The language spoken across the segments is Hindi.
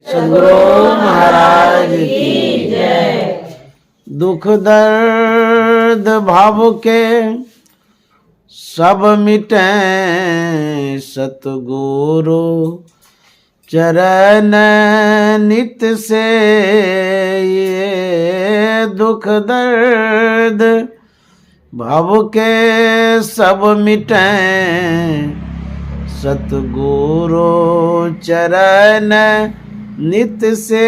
सद्गुरु महाराज की जय। दुख दर्द भाव के सब मिटे सतगुरु चरण नित से। ये दुख दर्द भाव के सब मिटे सतगुरु चरण नित से।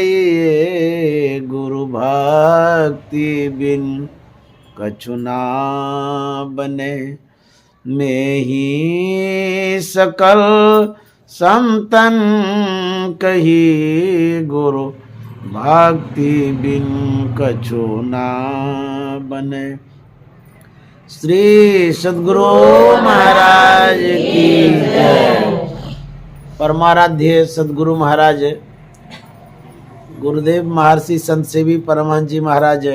ये गुरु भक्ति बिन कछु ना बने। में ही सकल संतन कही गुरु भक्ति बिन कछु ना बने। श्री सद्गुरु महाराज की जय। परमाराध्य सद्गुरु महाराज गुरुदेव महर्षि संत सेवी परमहंस जी महाराज,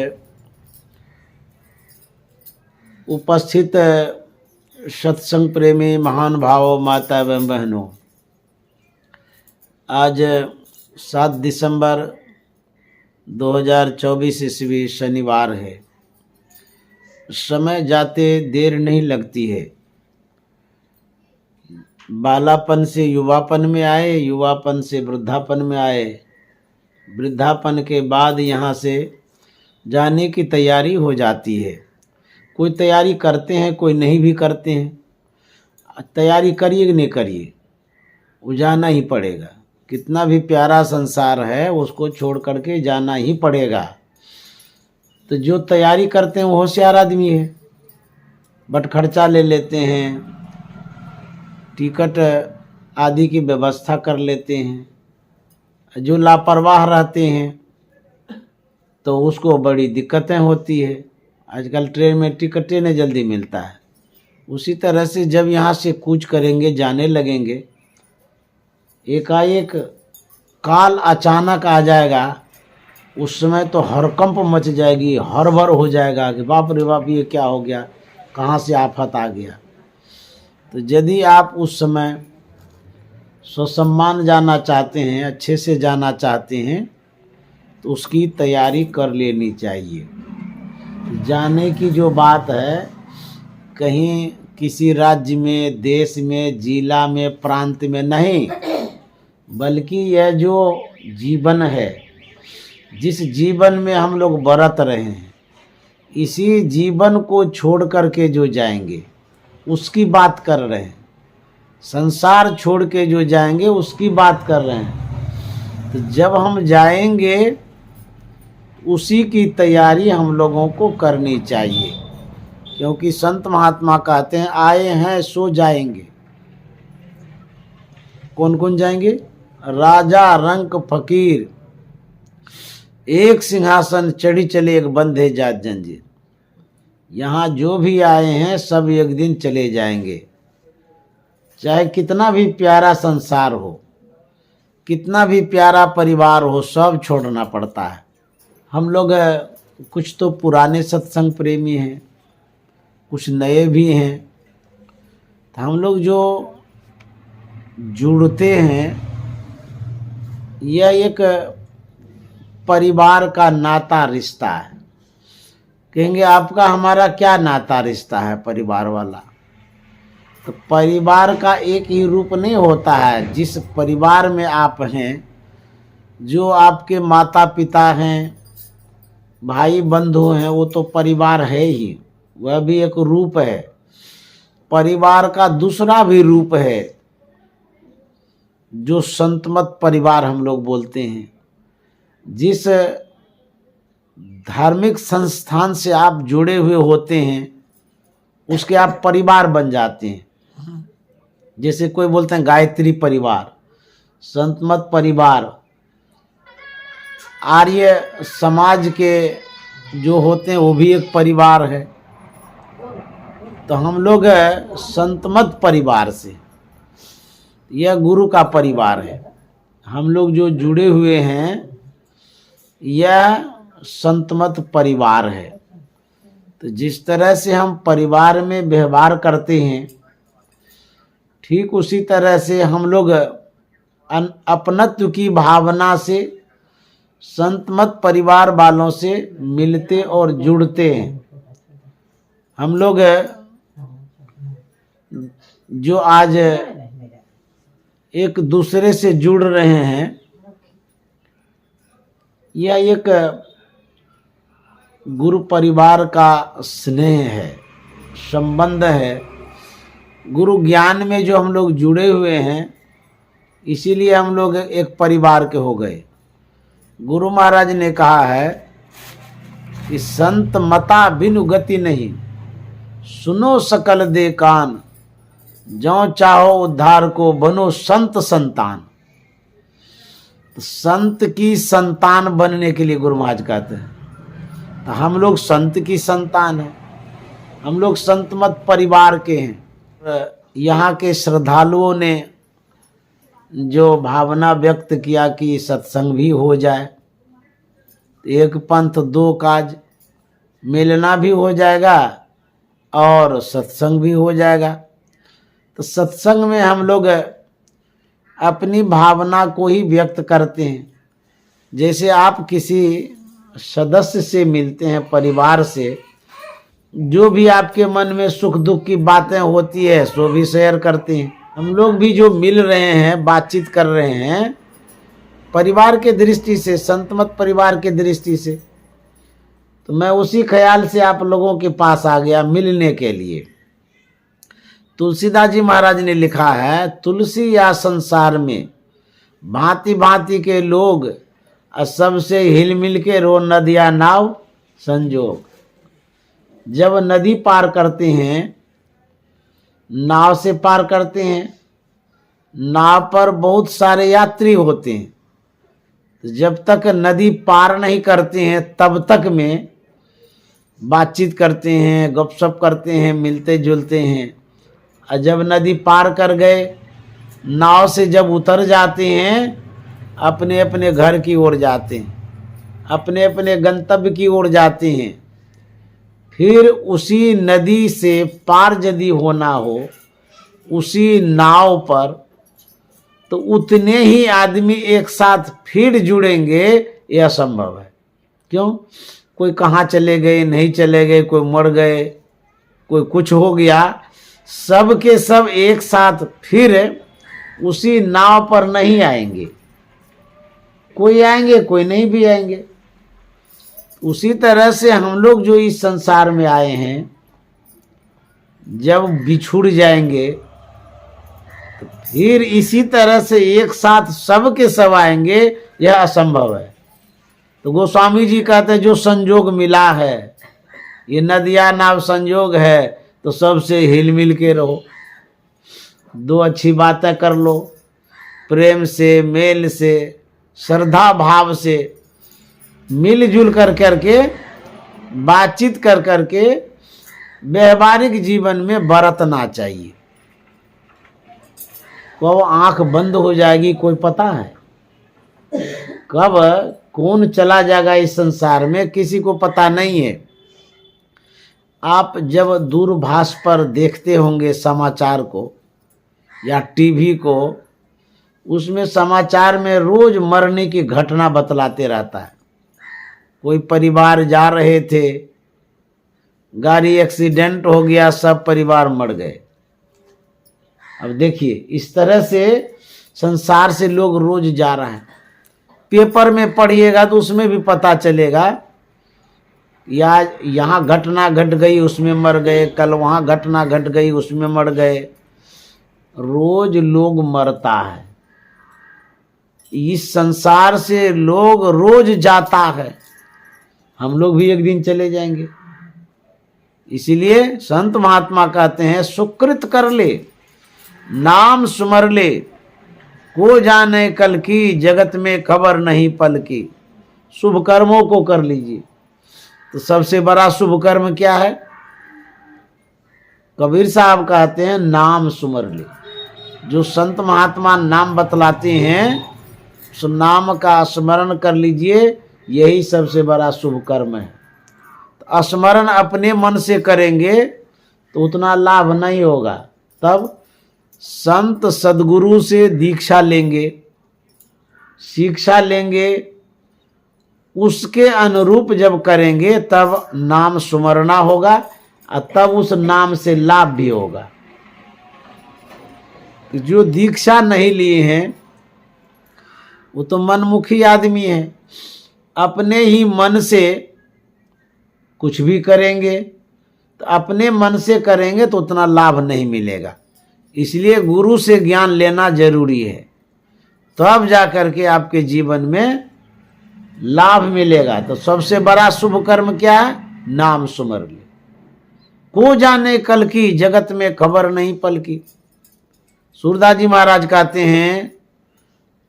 उपस्थित सत्संग प्रेमी महान भावों, माता एवं बहनों, आज 7 दिसंबर 2024 ईस्वी शनिवार है। समय जाते देर नहीं लगती है। बालापन से युवापन में आए, युवापन से वृद्धापन में आए, वृद्धापन के बाद यहाँ से जाने की तैयारी हो जाती है। कोई तैयारी करते हैं, कोई नहीं भी करते हैं। तैयारी करिए कि नहीं करिए, वो जाना ही पड़ेगा। कितना भी प्यारा संसार है, उसको छोड़ करके जाना ही पड़ेगा। तो जो तैयारी करते हैं वो होशियार आदमी है। बट खर्चा ले लेते हैं, टिकट आदि की व्यवस्था कर लेते हैं। जो लापरवाह रहते हैं तो उसको बड़ी दिक्कतें होती है। आजकल ट्रेन में टिकटें नहीं जल्दी मिलता है। उसी तरह से जब यहाँ से कूच करेंगे, जाने लगेंगे, एकाएक काल अचानक आ जाएगा। उस समय तो हरकंप मच जाएगी, हड़बड़ हो जाएगा कि बाप रे बाप, ये क्या हो गया, कहाँ से आफत आ गया। तो यदि आप उस समय स्वसम्मान जाना चाहते हैं, अच्छे से जाना चाहते हैं, तो उसकी तैयारी कर लेनी चाहिए। जाने की जो बात है, कहीं किसी राज्य में, देश में, जिला में, प्रांत में नहीं, बल्कि यह जो जीवन है, जिस जीवन में हम लोग बरत रहे हैं, इसी जीवन को छोड़ करके जो जाएंगे उसकी बात कर रहे हैं। संसार छोड़ के जो जाएंगे उसकी बात कर रहे हैं। तो जब हम जाएंगे उसी की तैयारी हम लोगों को करनी चाहिए, क्योंकि संत महात्मा कहते हैं आए हैं सो जाएंगे। कौन कौन जाएंगे? राजा, रंक, फकीर, एक सिंहासन चढ़ी चले, एक बंधे जात जंजीर। यहाँ जो भी आए हैं सब एक दिन चले जाएंगे। चाहे कितना भी प्यारा संसार हो, कितना भी प्यारा परिवार हो, सब छोड़ना पड़ता है। हम लोग कुछ तो पुराने सत्संग प्रेमी हैं, कुछ नए भी हैं। तो हम लोग जो जुड़ते हैं, यह एक परिवार का नाता रिश्ता है। कहेंगे आपका हमारा क्या नाता रिश्ता है परिवार वाला? तो परिवार का एक ही रूप नहीं होता है। जिस परिवार में आप हैं, जो आपके माता पिता हैं, भाई बंधु हैं, वो तो परिवार है ही, वह भी एक रूप है। परिवार का दूसरा भी रूप है जो संतमत परिवार हम लोग बोलते हैं। जिस धार्मिक संस्थान से आप जुड़े हुए होते हैं उसके आप परिवार बन जाते हैं। जैसे कोई बोलते हैं गायत्री परिवार, संतमत परिवार, आर्य समाज के जो होते हैं वो भी एक परिवार है। तो हम लोग संतमत परिवार से, यह गुरु का परिवार है। हम लोग जो जुड़े हुए हैं यह संतमत परिवार है। तो जिस तरह से हम परिवार में व्यवहार करते हैं, ठीक उसी तरह से हम लोग अपनत्व की भावना से संत मत परिवार वालों से मिलते और जुड़ते हैं। हम लोग जो आज एक दूसरे से जुड़ रहे हैं, यह एक गुरु परिवार का स्नेह है, संबंध है। गुरु ज्ञान में जो हम लोग जुड़े हुए हैं, इसीलिए हम लोग एक परिवार के हो गए। गुरु महाराज ने कहा है कि संत मता बिनु गति नहीं, सुनो सकल दे कान, जो चाहो उद्धार को बनो संत संतान। तो संत की संतान बनने के लिए गुरु महाराज कहते हैं, तो हम लोग संत की संतान हैं, हम लोग संत मत परिवार के हैं। यहाँ के श्रद्धालुओं ने जो भावना व्यक्त किया कि सत्संग भी हो जाए, एक पंथ दो काज, मिलना भी हो जाएगा और सत्संग भी हो जाएगा। तो सत्संग में हम लोग अपनी भावना को ही व्यक्त करते हैं। जैसे आप किसी सदस्य से मिलते हैं, परिवार से, जो भी आपके मन में सुख दुख की बातें होती है सो भी शेयर करते हैं। हम लोग भी जो मिल रहे हैं, बातचीत कर रहे हैं, परिवार के दृष्टि से, संत मत परिवार के दृष्टि से, तो मैं उसी ख्याल से आप लोगों के पास आ गया मिलने के लिए। तुलसीदास जी महाराज ने लिखा है, तुलसी या संसार में भांति भांति के लोग, सबसे हिल मिल के रो नदिया नाव संजोग। जब नदी पार करते हैं, नाव से पार करते हैं, नाव पर बहुत सारे यात्री होते हैं। जब तक नदी पार नहीं करते हैं तब तक में बातचीत करते हैं, गपशप करते हैं, मिलते जुलते हैं। और जब नदी पार कर गए, नाव से जब उतर जाते हैं, अपने अपने घर की ओर जाते हैं, अपने अपने गंतव्य की ओर जाते हैं। फिर उसी नदी से पार यदि होना हो उसी नाव पर, तो उतने ही आदमी एक साथ फिर जुड़ेंगे, यह असंभव है। क्यों? कोई कहाँ चले गए, नहीं चले गए, कोई मर गए, कोई कुछ हो गया, सब के सब एक साथ फिर उसी नाव पर नहीं आएंगे। कोई आएंगे, कोई नहीं भी आएंगे। उसी तरह से हम लोग जो इस संसार में आए हैं, जब बिछुड़ जाएंगे तो फिर इसी तरह से एक साथ सब के सब आएंगे, यह असंभव है। तो गोस्वामी जी कहते हैं, जो संजोग मिला है, ये नदिया नाव संजोग है, तो सबसे हिल मिल के रहो, दो अच्छी बातें कर लो, प्रेम से, मेल से, श्रद्धा भाव से मिलजुल कर करके, बातचीत कर करके व्यवहारिक जीवन में बरतना चाहिए। कब आंख बंद हो जाएगी कोई पता है? कब कौन चला जाएगा इस संसार में किसी को पता नहीं है। आप जब दूरभाष पर देखते होंगे समाचार को या टीवी को, उसमें समाचार में रोज मरने की घटना बतलाते रहता है। कोई परिवार जा रहे थे, गाड़ी एक्सीडेंट हो गया, सब परिवार मर गए। अब देखिए, इस तरह से संसार से लोग रोज जा रहे हैं। पेपर में पढ़िएगा तो उसमें भी पता चलेगा, या यहाँ घटना घट गई उसमें मर गए, कल वहाँ घटना घट गई उसमें मर गए। रोज लोग मरता है, इस संसार से लोग रोज जाता है। हम लोग भी एक दिन चले जाएंगे। इसीलिए संत महात्मा कहते हैं, सुकृत कर ले, नाम सुमर ले, को जाने कल की, जगत में खबर नहीं पल की। शुभ कर्मों को कर लीजिए। तो सबसे बड़ा शुभ कर्म क्या है? कबीर साहब कहते हैं, नाम सुमर ले। जो संत महात्मा नाम बतलाते हैं, उस नाम का स्मरण कर लीजिए, यही सबसे बड़ा शुभ कर्म है। तो स्मरण अपने मन से करेंगे तो उतना लाभ नहीं होगा। तब संत सदगुरु से दीक्षा लेंगे, शिक्षा लेंगे, उसके अनुरूप जब करेंगे तब नाम सुमरना होगा और तब उस नाम से लाभ भी होगा। जो दीक्षा नहीं लिए हैं वो तो मनमुखी आदमी है, अपने ही मन से कुछ भी करेंगे, तो अपने मन से करेंगे तो उतना लाभ नहीं मिलेगा। इसलिए गुरु से ज्ञान लेना जरूरी है, तब जा करके आपके जीवन में लाभ मिलेगा। तो सबसे बड़ा शुभ कर्म क्या है? नाम सुमर ले। को जाने कल की, जगत में खबर नहीं पल की। सूरदास जी महाराज कहते हैं,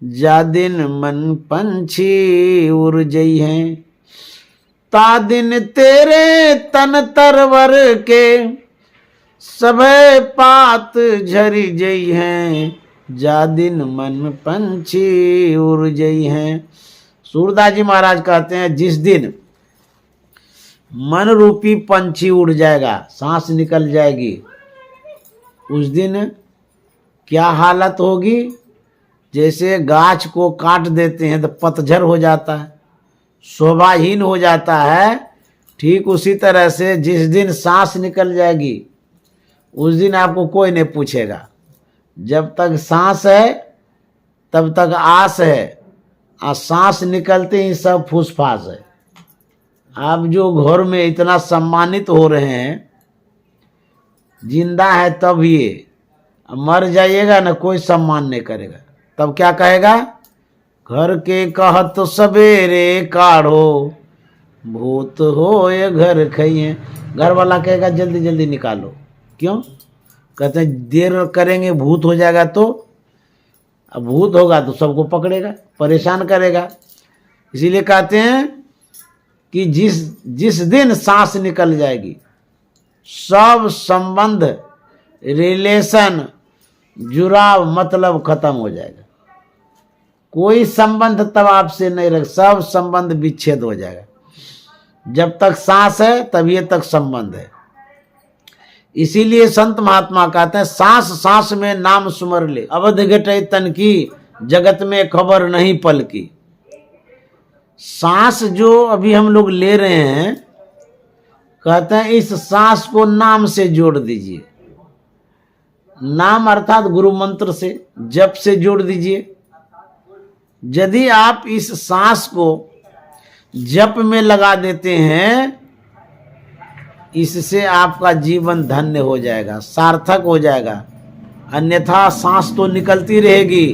जा दिन मन पंछी उड़ जई हैं, ता दिन तेरे तन तरवर के, सबे पात झरी जई हैं, जा दिन मन पंछी उड़ जई हैं। सूरदास जी महाराज कहते हैं, जिस दिन मन रूपी पंछी उड़ जाएगा, सांस निकल जाएगी, उस दिन क्या हालत होगी? जैसे गाछ को काट देते हैं तो पतझड़ हो जाता है, शोभाहीन हो जाता है, ठीक उसी तरह से जिस दिन सांस निकल जाएगी उस दिन आपको कोई नहीं पूछेगा। जब तक सांस है तब तक आस है, और सांस निकलते ही सब फूसफास है। आप जो घर में इतना सम्मानित हो रहे हैं, जिंदा है तब ये, मर जाइएगा ना कोई सम्मान नहीं करेगा। तब क्या कहेगा? घर के कहत तो सवेरे काढ़ो, भूत हो ये घर खाइए। घर वाला कहेगा जल्दी जल्दी निकालो। क्यों? कहते हैं देर करेंगे भूत हो जाएगा, तो अब भूत होगा तो सबको पकड़ेगा, परेशान करेगा। इसीलिए कहते हैं कि जिस दिन सांस निकल जाएगी, सब संबंध, रिलेशन, जुड़ाव, मतलब खत्म हो जाएगा। कोई संबंध तब आपसे नहीं रख, सब संबंध विच्छेद हो जाएगा। जब तक सांस है तभी तक संबंध है। इसीलिए संत महात्मा कहते हैं, सांस सांस में नाम सुमर ले, अवध घटे तन की, जगत में खबर नहीं पल की। सांस जो अभी हम लोग ले रहे हैं, कहते हैं इस सांस को नाम से जोड़ दीजिए। नाम अर्थात गुरु मंत्र से, जप से जोड़ दीजिए। यदि आप इस सांस को जप में लगा देते हैं, इससे आपका जीवन धन्य हो जाएगा, सार्थक हो जाएगा। अन्यथा सांस तो निकलती रहेगी।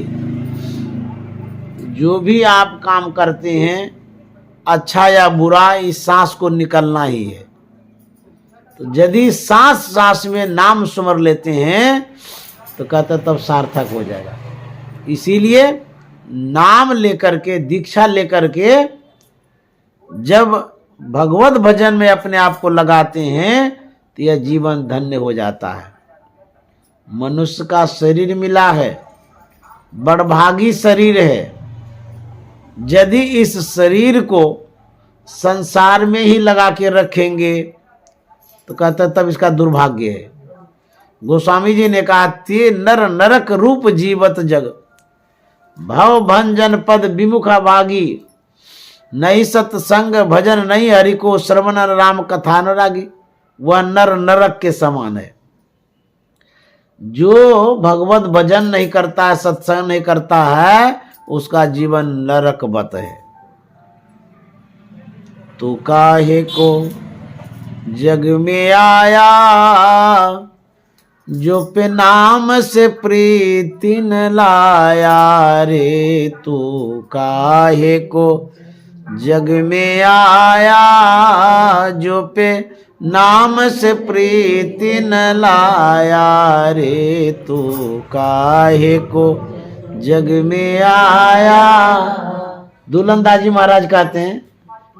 जो भी आप काम करते हैं, अच्छा या बुरा, इस सांस को निकलना ही है। तो यदि सांस सांस में नाम सुमर लेते हैं तो कहते तब सार्थक हो जाएगा। इसीलिए नाम लेकर के, दीक्षा लेकर के जब भगवत भजन में अपने आप को लगाते हैं तो यह जीवन धन्य हो जाता है। मनुष्य का शरीर मिला है, बड़भागी शरीर है। यदि इस शरीर को संसार में ही लगा के रखेंगे तो कहते तब इसका दुर्भाग्य है। गोस्वामी जी ने कहा, ते नर नरक रूप जीवत जग, भव भंजन पद विमुखा भागी, नहीं सत्संग भजन नहीं हरि को, श्रवण राम कथा अनुरागी। वह नर नरक के समान है। जो भगवत भजन नहीं करता है, सत्संग नहीं करता है, उसका जीवन नरकवत है। तू काहे को जग में आया, जो पे नाम से प्रीति न लाया रे। तू काहे को जग में आया, जो पे नाम से प्रीति न लाया रे। तू काहे को जग में आया। दुल्हनदास जी महाराज कहते हैं,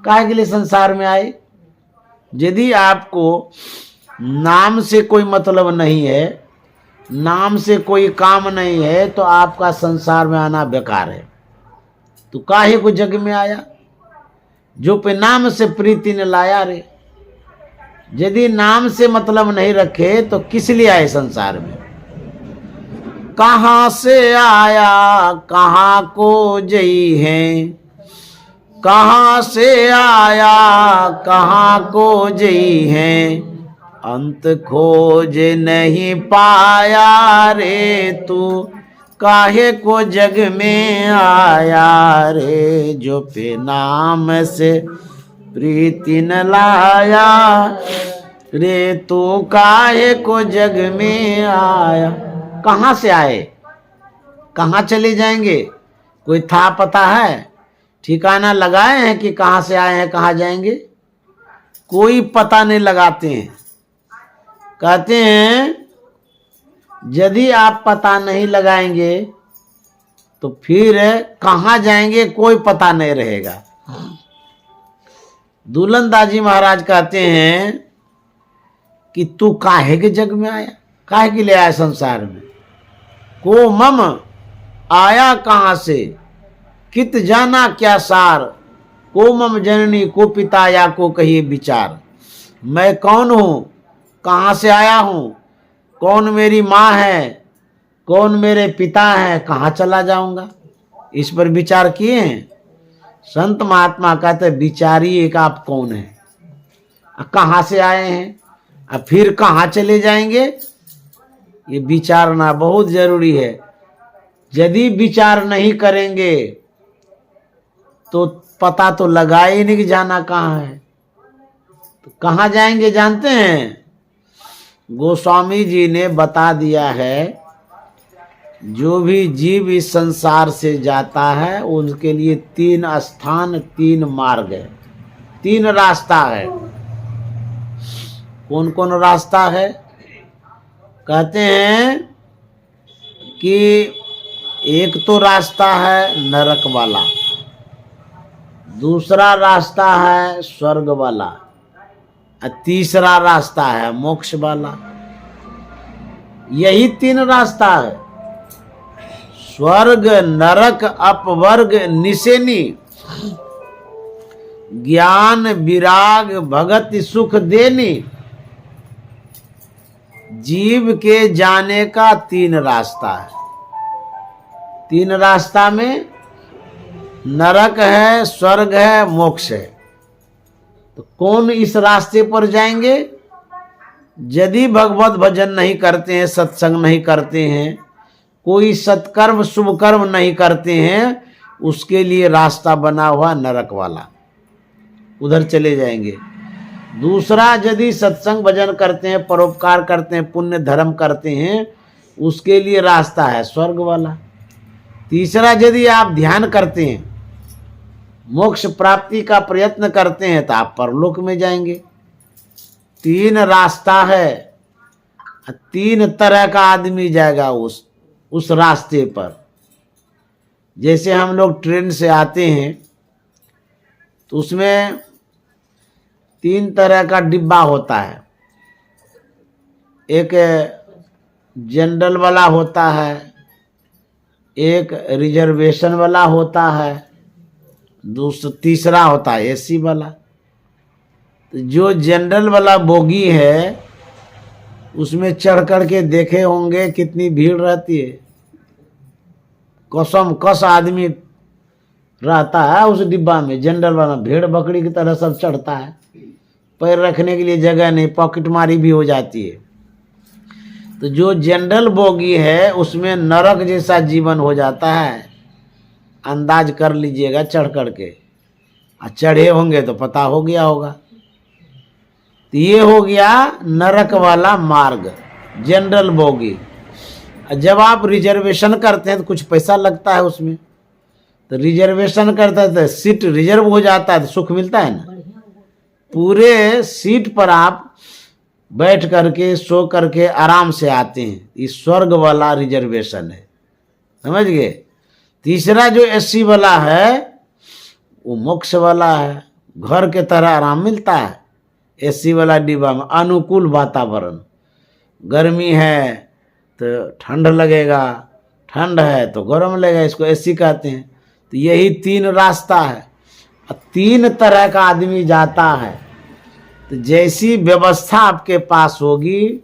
काहे के लिए संसार में आए? यदि आपको नाम से कोई मतलब नहीं है, नाम से कोई काम नहीं है, तो आपका संसार में आना बेकार है। तो काहे को जग में आया, जो पे नाम से प्रीति न लाया रे। यदि नाम से मतलब नहीं रखे तो किस लिए आए संसार में? कहाँ से आया कहाँ को जई है, कहाँ से आया कहाँ को जई है, अंत खोज नहीं पाया रे तू काहे को जग में आया रे, जो पे नाम से प्रीति न लाया रे तू काहे को जग में आया। कहाँ से आए, कहाँ चले जाएंगे, कोई था पता है, ठिकाना लगाए हैं कि कहाँ से आए हैं कहाँ जाएंगे, कोई पता नहीं लगाते हैं। कहते हैं यदि आप पता नहीं लगाएंगे तो फिर कहाँ जाएंगे कोई पता नहीं रहेगा। दुलंदाजी महाराज कहते हैं कि तू काहे के जग में आया, काहे के लिए आया संसार में, को मम आया कहाँ से, कित जाना क्या सार, को मम जननी को पिता या को कहिए विचार। मैं कौन हूँ, कहाँ से आया हूँ, कौन मेरी माँ है, कौन मेरे पिता है, कहाँ चला जाऊंगा, इस पर विचार किए हैं। संत महात्मा कहते विचारिए कि आप कौन हैं, कहाँ से आए हैं, अब फिर कहाँ चले जाएंगे, ये विचारना बहुत जरूरी है। यदि विचार नहीं करेंगे तो पता तो लगा ही नहीं कि जाना कहाँ है, तो कहाँ जाएंगे जानते हैं। गोस्वामी जी ने बता दिया है जो भी जीव इस संसार से जाता है उनके लिए 3 स्थान 3 मार्ग है, 3 रास्ता है। कौन कौन रास्ता है, कहते हैं कि एक तो रास्ता है नरक वाला, दूसरा रास्ता है स्वर्ग वाला, तीसरा रास्ता है मोक्ष वाला। यही 3 रास्ता है। स्वर्ग नरक अपवर्ग निसेनी, ज्ञान विराग भगति सुख देनी। जीव के जाने का 3 रास्ता है। 3 रास्ता में नरक है, स्वर्ग है, मोक्ष है। तो कौन इस रास्ते पर जाएंगे, यदि भगवत भजन नहीं करते हैं, सत्संग नहीं करते हैं, कोई सत्कर्म शुभ कर्म नहीं करते हैं, उसके लिए रास्ता बना हुआ नरक वाला, उधर चले जाएंगे। दूसरा यदि सत्संग भजन करते हैं, परोपकार करते हैं, पुण्य धर्म करते हैं, उसके लिए रास्ता है स्वर्ग वाला। तीसरा यदि आप ध्यान करते हैं, मोक्ष प्राप्ति का प्रयत्न करते हैं, तो आप परलोक में जाएंगे। 3 रास्ता है, 3 तरह का आदमी जाएगा उस रास्ते पर। जैसे हम लोग ट्रेन से आते हैं तो उसमें 3 तरह का डिब्बा होता है। एक जनरल वाला होता है, एक रिजर्वेशन वाला होता है, तीसरा होता है एसी वाला। तो जो जनरल वाला बोगी है उसमें चढ़ कर के देखे होंगे कितनी भीड़ रहती है, कसम कस आदमी रहता है उस डिब्बा में। जनरल वाला भेड़ बकरी की तरह सब चढ़ता है, पैर रखने के लिए जगह नहीं, पॉकेट मारी भी हो जाती है। तो जो जनरल बोगी है उसमें नरक जैसा जीवन हो जाता है, अंदाज कर लीजिएगा चढ़ करके। चढ़े होंगे तो पता हो गया होगा। तो ये हो गया नरक वाला मार्ग, जनरल बोगी। जब आप रिजर्वेशन करते हैं तो कुछ पैसा लगता है उसमें, तो रिजर्वेशन करते हैं तो सीट रिजर्व हो जाता है तो सुख मिलता है ना। पूरे सीट पर आप बैठ करके सो करके आराम से आते हैं, ये स्वर्ग वाला रिजर्वेशन है, समझ गए। तीसरा जो एसी वाला है वो मोक्ष वाला है, घर के तरह आराम मिलता है एसी वाला डिब्बा में। अनुकूल वातावरण, गर्मी है तो ठंड लगेगा, ठंड है तो गर्म लगेगा, इसको एसी कहते हैं। तो यही 3 रास्ता है, 3 तरह का आदमी जाता है। तो जैसी व्यवस्था आपके पास होगी,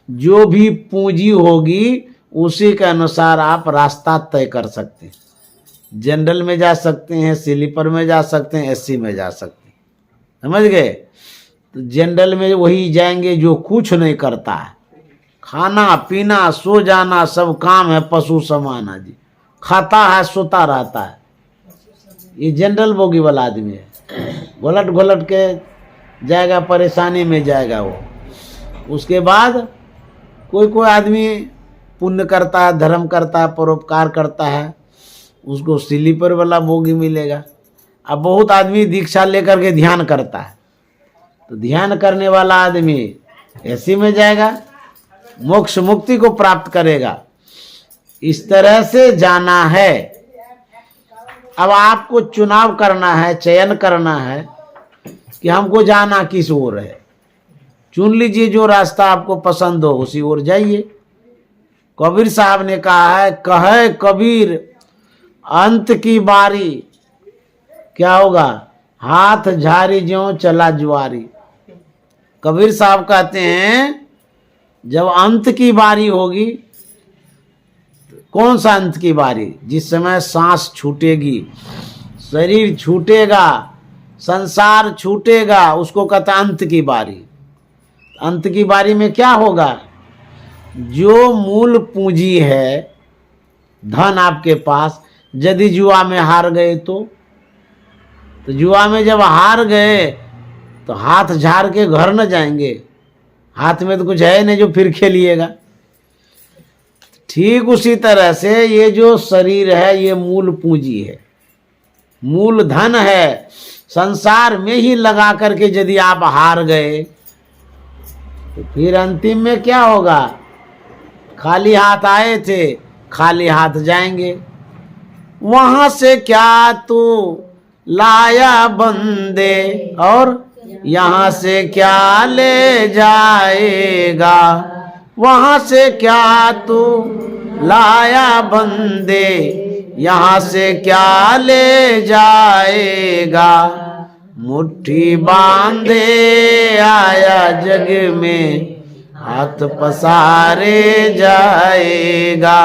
जो भी पूंजी होगी उसी के अनुसार आप रास्ता तय कर सकते हैं। जनरल में जा सकते हैं, स्लीपर में जा सकते हैं, एसी में जा सकते हैं, समझ गए। तो जनरल में वही जाएंगे जो कुछ नहीं करता है, खाना पीना सो जाना सब काम है, पशु समान है जी, खाता है सोता रहता है। ये जनरल बोगी वाला आदमी है, घोलट घोलट के जाएगा, परेशानी में जाएगा वो। उसके बाद कोई कोई आदमी पुण्य करता है, धर्म करता है, परोपकार करता है, उसको स्लीपर वाला बोगी मिलेगा। अब बहुत आदमी दीक्षा लेकर के ध्यान करता है, तो ध्यान करने वाला आदमी एसी में जाएगा, मोक्ष मुक्ति को प्राप्त करेगा। इस तरह से जाना है। अब आपको चुनाव करना है, चयन करना है कि हमको जाना किस ओर है। चुन लीजिए जो रास्ता आपको पसंद हो, उसी ओर जाइए। कबीर साहब ने कहा है, कहे कबीर अंत की बारी क्या होगा, हाथ झारी ज्यों चला जुआरी। कबीर साहब कहते हैं जब अंत की बारी होगी, कौन सा अंत की बारी, जिस समय सांस छूटेगी, शरीर छूटेगा, संसार छूटेगा, उसको कहता अंत की बारी। अंत की बारी में क्या होगा, जो मूल पूंजी है धन आपके पास, यदि जुआ में हार गए तो जुआ में जब हार गए तो हाथ झाड़ के घर न जाएंगे, हाथ में तो कुछ है नहीं जो फिर खेलिएगा। ठीक उसी तरह से ये जो शरीर है ये मूल पूंजी है, मूल धन है। संसार में ही लगा करके यदि आप हार गए तो फिर अंतिम में क्या होगा, खाली हाथ आए थे खाली हाथ जाएंगे। वहां से क्या तू लाया बंदे और यहाँ से क्या ले जाएगा, वहां से क्या तू लाया बंदे, यहाँ से क्या ले जाएगा। मुट्ठी बांधे आया जग में, हाथ पसारे जाएगा।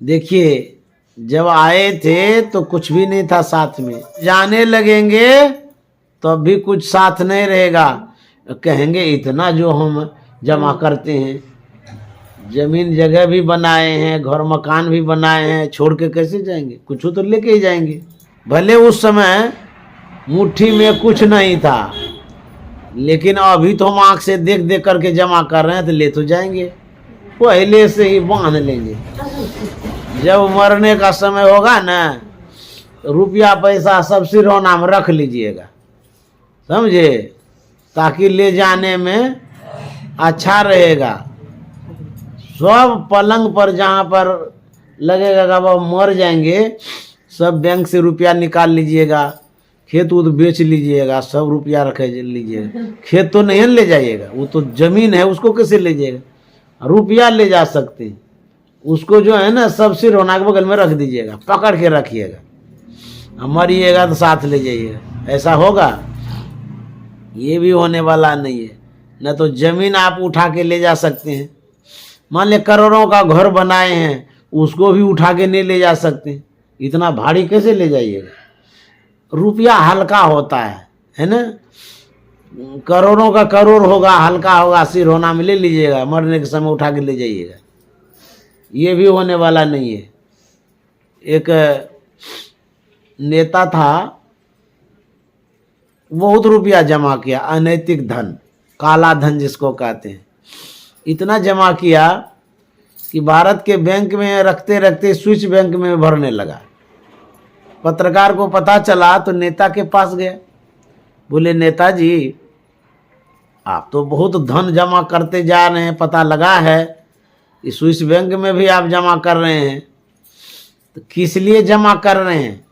देखिए जब आए थे तो कुछ भी नहीं था साथ में, जाने लगेंगे तो अब भी कुछ साथ नहीं रहेगा। कहेंगे इतना जो हम जमा करते हैं, जमीन जगह भी बनाए हैं, घर मकान भी बनाए हैं, छोड़ के कैसे जाएंगे, कुछ तो लेके ही जाएंगे। भले उस समय मुट्ठी में कुछ नहीं था, लेकिन अभी तो हम आँख से देख देख करके जमा कर रहे हैं, तो ले तो जाएंगे, पहले से ही बांध लेंगे। जब मरने का समय होगा ना, रुपया पैसा सब सिरौना में रख लीजिएगा, समझे, ताकि ले जाने में अच्छा रहेगा। सब पलंग पर जहाँ पर लगेगा कि अब मर जाएंगे, सब बैंक से रुपया निकाल लीजिएगा, खेत उत बेच लीजिएगा, सब रुपया रख लीजिएगा। खेत तो नहीं ले जाइएगा, वो तो जमीन है, उसको कैसे ले जाइएगा, रुपया ले जा सकते हैं। उसको जो है ना सब सिरौना के बगल में रख दीजिएगा, पकड़ के रखिएगा, मरिएगा तो साथ ले जाइएगा। ऐसा होगा, ये भी होने वाला नहीं है। न तो जमीन आप उठा के ले जा सकते हैं, मान ले करोड़ों का घर बनाए हैं, उसको भी उठा के नहीं ले जा सकते, इतना भारी कैसे ले जाइएगा। रुपया हल्का होता है ना, करोड़ों का करोड़ होगा, हल्का होगा, सिरौना में ले लीजिएगा, मरने के समय उठा के ले जाइएगा। ये भी होने वाला नहीं है। एक नेता था, बहुत रुपया जमा किया, अनैतिक धन, काला धन जिसको कहते हैं, इतना जमा किया कि भारत के बैंक में रखते रखते स्विस बैंक में भरने लगा। पत्रकार को पता चला तो नेता के पास गया, बोले नेताजी आप तो बहुत धन जमा करते जा रहे हैं, पता लगा है कि स्विस बैंक में भी आप जमा कर रहे हैं, तो किस लिए जमा कर रहे हैं,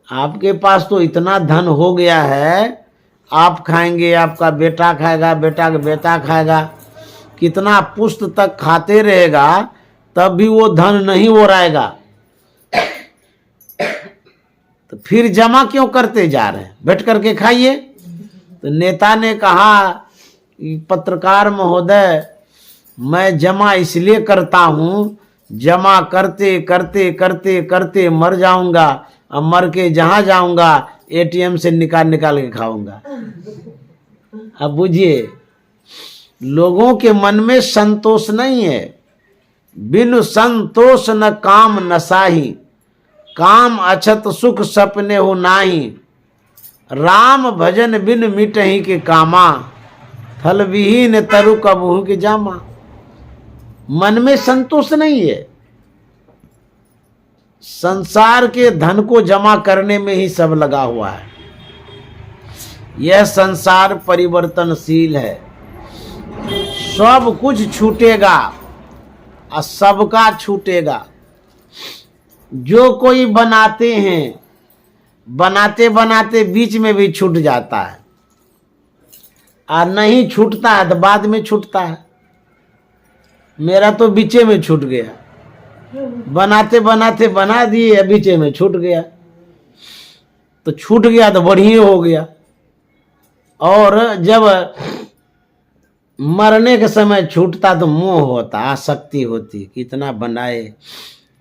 आपके पास तो इतना धन हो गया है, आप खाएंगे, आपका बेटा खाएगा, बेटा का बेटा खाएगा, कितना पुश्त तक खाते रहेगा, तब भी वो धन नहीं ओराएगा, तो फिर जमा क्यों करते जा रहे हैं, बैठ करके खाइए। तो नेता ने कहा पत्रकार महोदय मैं जमा इसलिए करता हूँ जमा करते करते करते करते मर जाऊंगा, अब मर के जहां जाऊंगा एटीएम से निकाल के खाऊंगा। अब बुझिए, लोगों के मन में संतोष नहीं है। बिनु संतोष न काम नसाही, काम अछत सुख सपने हो नाही। राम भजन बिन मिटहि के कामा, फल विहीन तरु कबहू के जामा। मन में संतोष नहीं है। संसार के धन को जमा करने में ही सब लगा हुआ है। यह संसार परिवर्तनशील है, सब कुछ छूटेगा और सबका छूटेगा। जो कोई बनाते हैं, बनाते बनाते बीच में भी छूट जाता है, और नहीं छूटता है तो बाद में छूटता है। मेरा तो बीचे में छूट गया, बनाते बनाते बना दिए, बीचे में छूट गया। तो छूट गया तो बढ़िया हो गया। और जब मरने के समय छूटता तो मोह होता, आसक्ति होती, कितना बनाए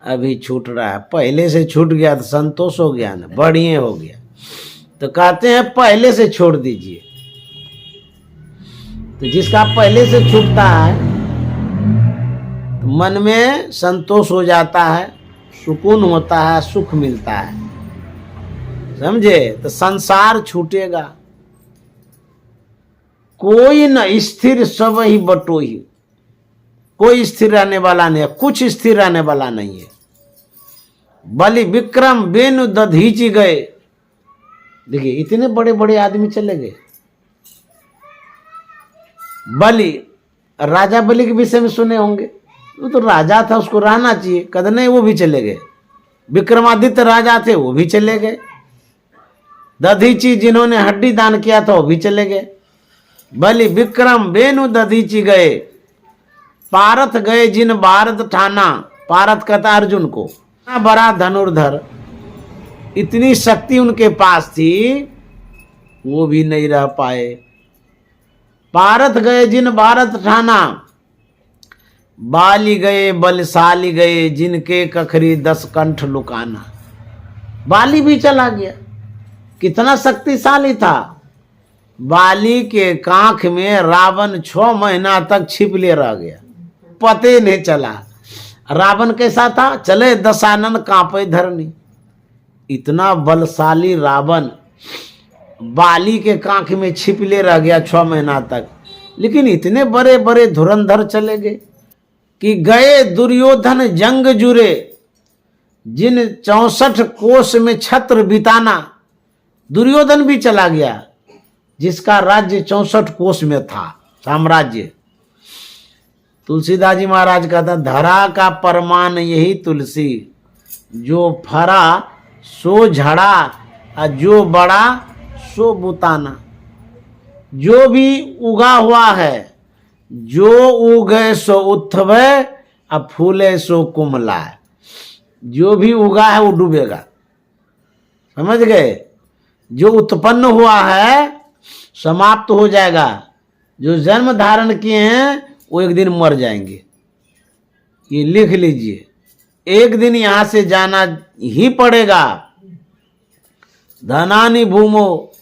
अभी छूट रहा है। पहले से छूट गया तो संतोष हो गया ना, बढ़िया हो गया। तो कहते हैं पहले से छोड़ दीजिए। तो जिसका पहले से छूटता है तो मन में संतोष हो जाता है, सुकून होता है, सुख मिलता है, समझे। तो संसार छूटेगा। कोई न स्थिर सब ही बटोही, कोई स्थिर रहने वाला नहीं है, कुछ स्थिर रहने वाला नहीं है। बलि विक्रम बेनु दधीचि गए। देखिए इतने बड़े बड़े आदमी चले गए। बलि, राजा बलि के विषय में सुने होंगे, वो तो राजा था, उसको रहना चाहिए, कहते नहीं वो भी चले गए। विक्रमादित्य राजा थे, वो भी चले गए। दधीचि जिन्होंने हड्डी दान किया था वो भी चले गए। बलि विक्रम बेनु दधीचि गए। पारथ गए जिन भारत ठाना। पारथ कहता अर्जुन को, इतना बड़ा धनुर्धर, इतनी शक्ति उनके पास थी, वो भी नहीं रह पाए। पारथ गए जिन भारत ठाना। बाली गए बलशाली गए, जिनके कखरी 10 कंठ लुकाना। बाली भी चला गया, कितना शक्तिशाली था। बाली के कांख में रावण 6 महीना तक छिपले रह गया, पते नहीं चला। रावण कैसा था, चले दशानन कांपे धरनी। इतना बलशाली रावण बाली के कांख में छिपले रह गया 6 महीना तक। लेकिन इतने बड़े बड़े धुरंधर चले गए कि गए दुर्योधन जंग जुरे, जिन 64 कोस में छत्र बिताना। दुर्योधन भी चला गया, जिसका राज्य 64 कोस में था, साम्राज्य। तुलसीदास जी महाराज कहता, धरा का परमान यही तुलसी, जो फरा सो झड़ा और जो बड़ा सो बुताना। जो भी उगा हुआ है, जो उगे सो उठवे और फूले सो कुमलाए। जो भी उगा है वो डूबेगा, समझ गए। जो उत्पन्न हुआ है समाप्त हो जाएगा। जो जन्म धारण किए हैं वो एक दिन मर जाएंगे। ये लिख लीजिए, एक दिन यहां से जाना ही पड़ेगा। धनानि भूमो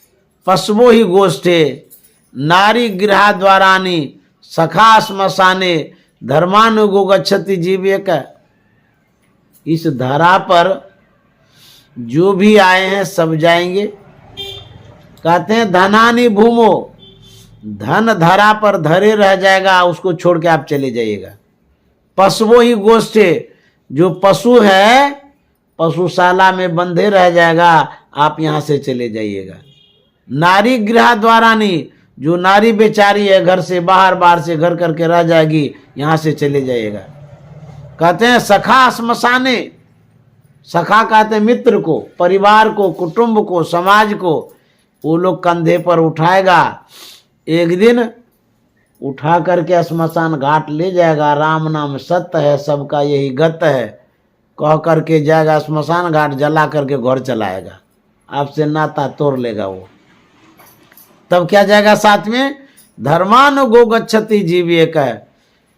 पशवो ही गोष्ठे, नारी गृह द्वारानी सखा श्मशाने, धर्मानुगो गच्छति जीवेक। इस धरा पर जो भी आए हैं सब जाएंगे। कहते हैं धनानि भूमो, धन धरा पर धरे रह जाएगा, उसको छोड़ के आप चले जाइएगा। पशुओं ही गोष्ठे, जो पशु है पशुशाला में बंधे रह जाएगा, आप यहां से चले जाइएगा। नारी गृह द्वारानी, जो नारी बेचारी है घर से बाहर बाहर से घर करके रह जाएगी, यहां से चले जाइएगा। कहते हैं सखा श्मशाने, सखा कहते हैं मित्र को, परिवार को, कुटुंब को, समाज को। वो लोग कंधे पर उठाएगा, एक दिन उठा करके श्मशान घाट ले जाएगा। राम नाम सत्य है, सबका यही गत है कह करके जाएगा श्मशान घाट, जला करके घर चलाएगा, आपसे नाता तोड़ लेगा वो। तब क्या जाएगा साथ में, धर्मानुगो गच्छति जीव एक है,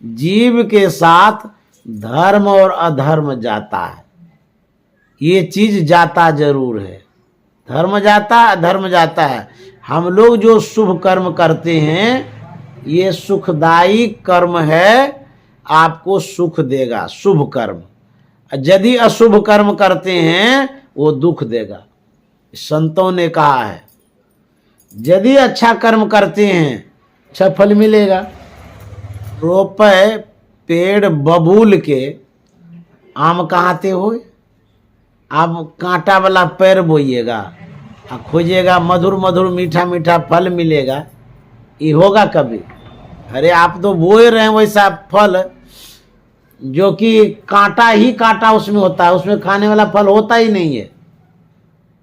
जीव के साथ धर्म और अधर्म जाता है, ये चीज जाता जरूर है। धर्म जाता अधर्म जाता है। हम लोग जो शुभ कर्म करते हैं ये सुखदायी कर्म है, आपको सुख देगा शुभ कर्म। यदि अशुभ कर्म करते हैं वो दुख देगा। संतों ने कहा है यदि अच्छा कर्म करते हैं अच्छा फल मिलेगा। रोपे पेड़ बबूल के आम कहाते हो, आप कांटा वाला पेड़ बोइएगा और खोजिएगा मधुर मधुर मीठा मीठा फल मिलेगा, ये होगा कभी? अरे आप तो बोए रहे हैं वैसा फल जो कि कांटा ही कांटा उसमें होता है, उसमें खाने वाला फल होता ही नहीं है।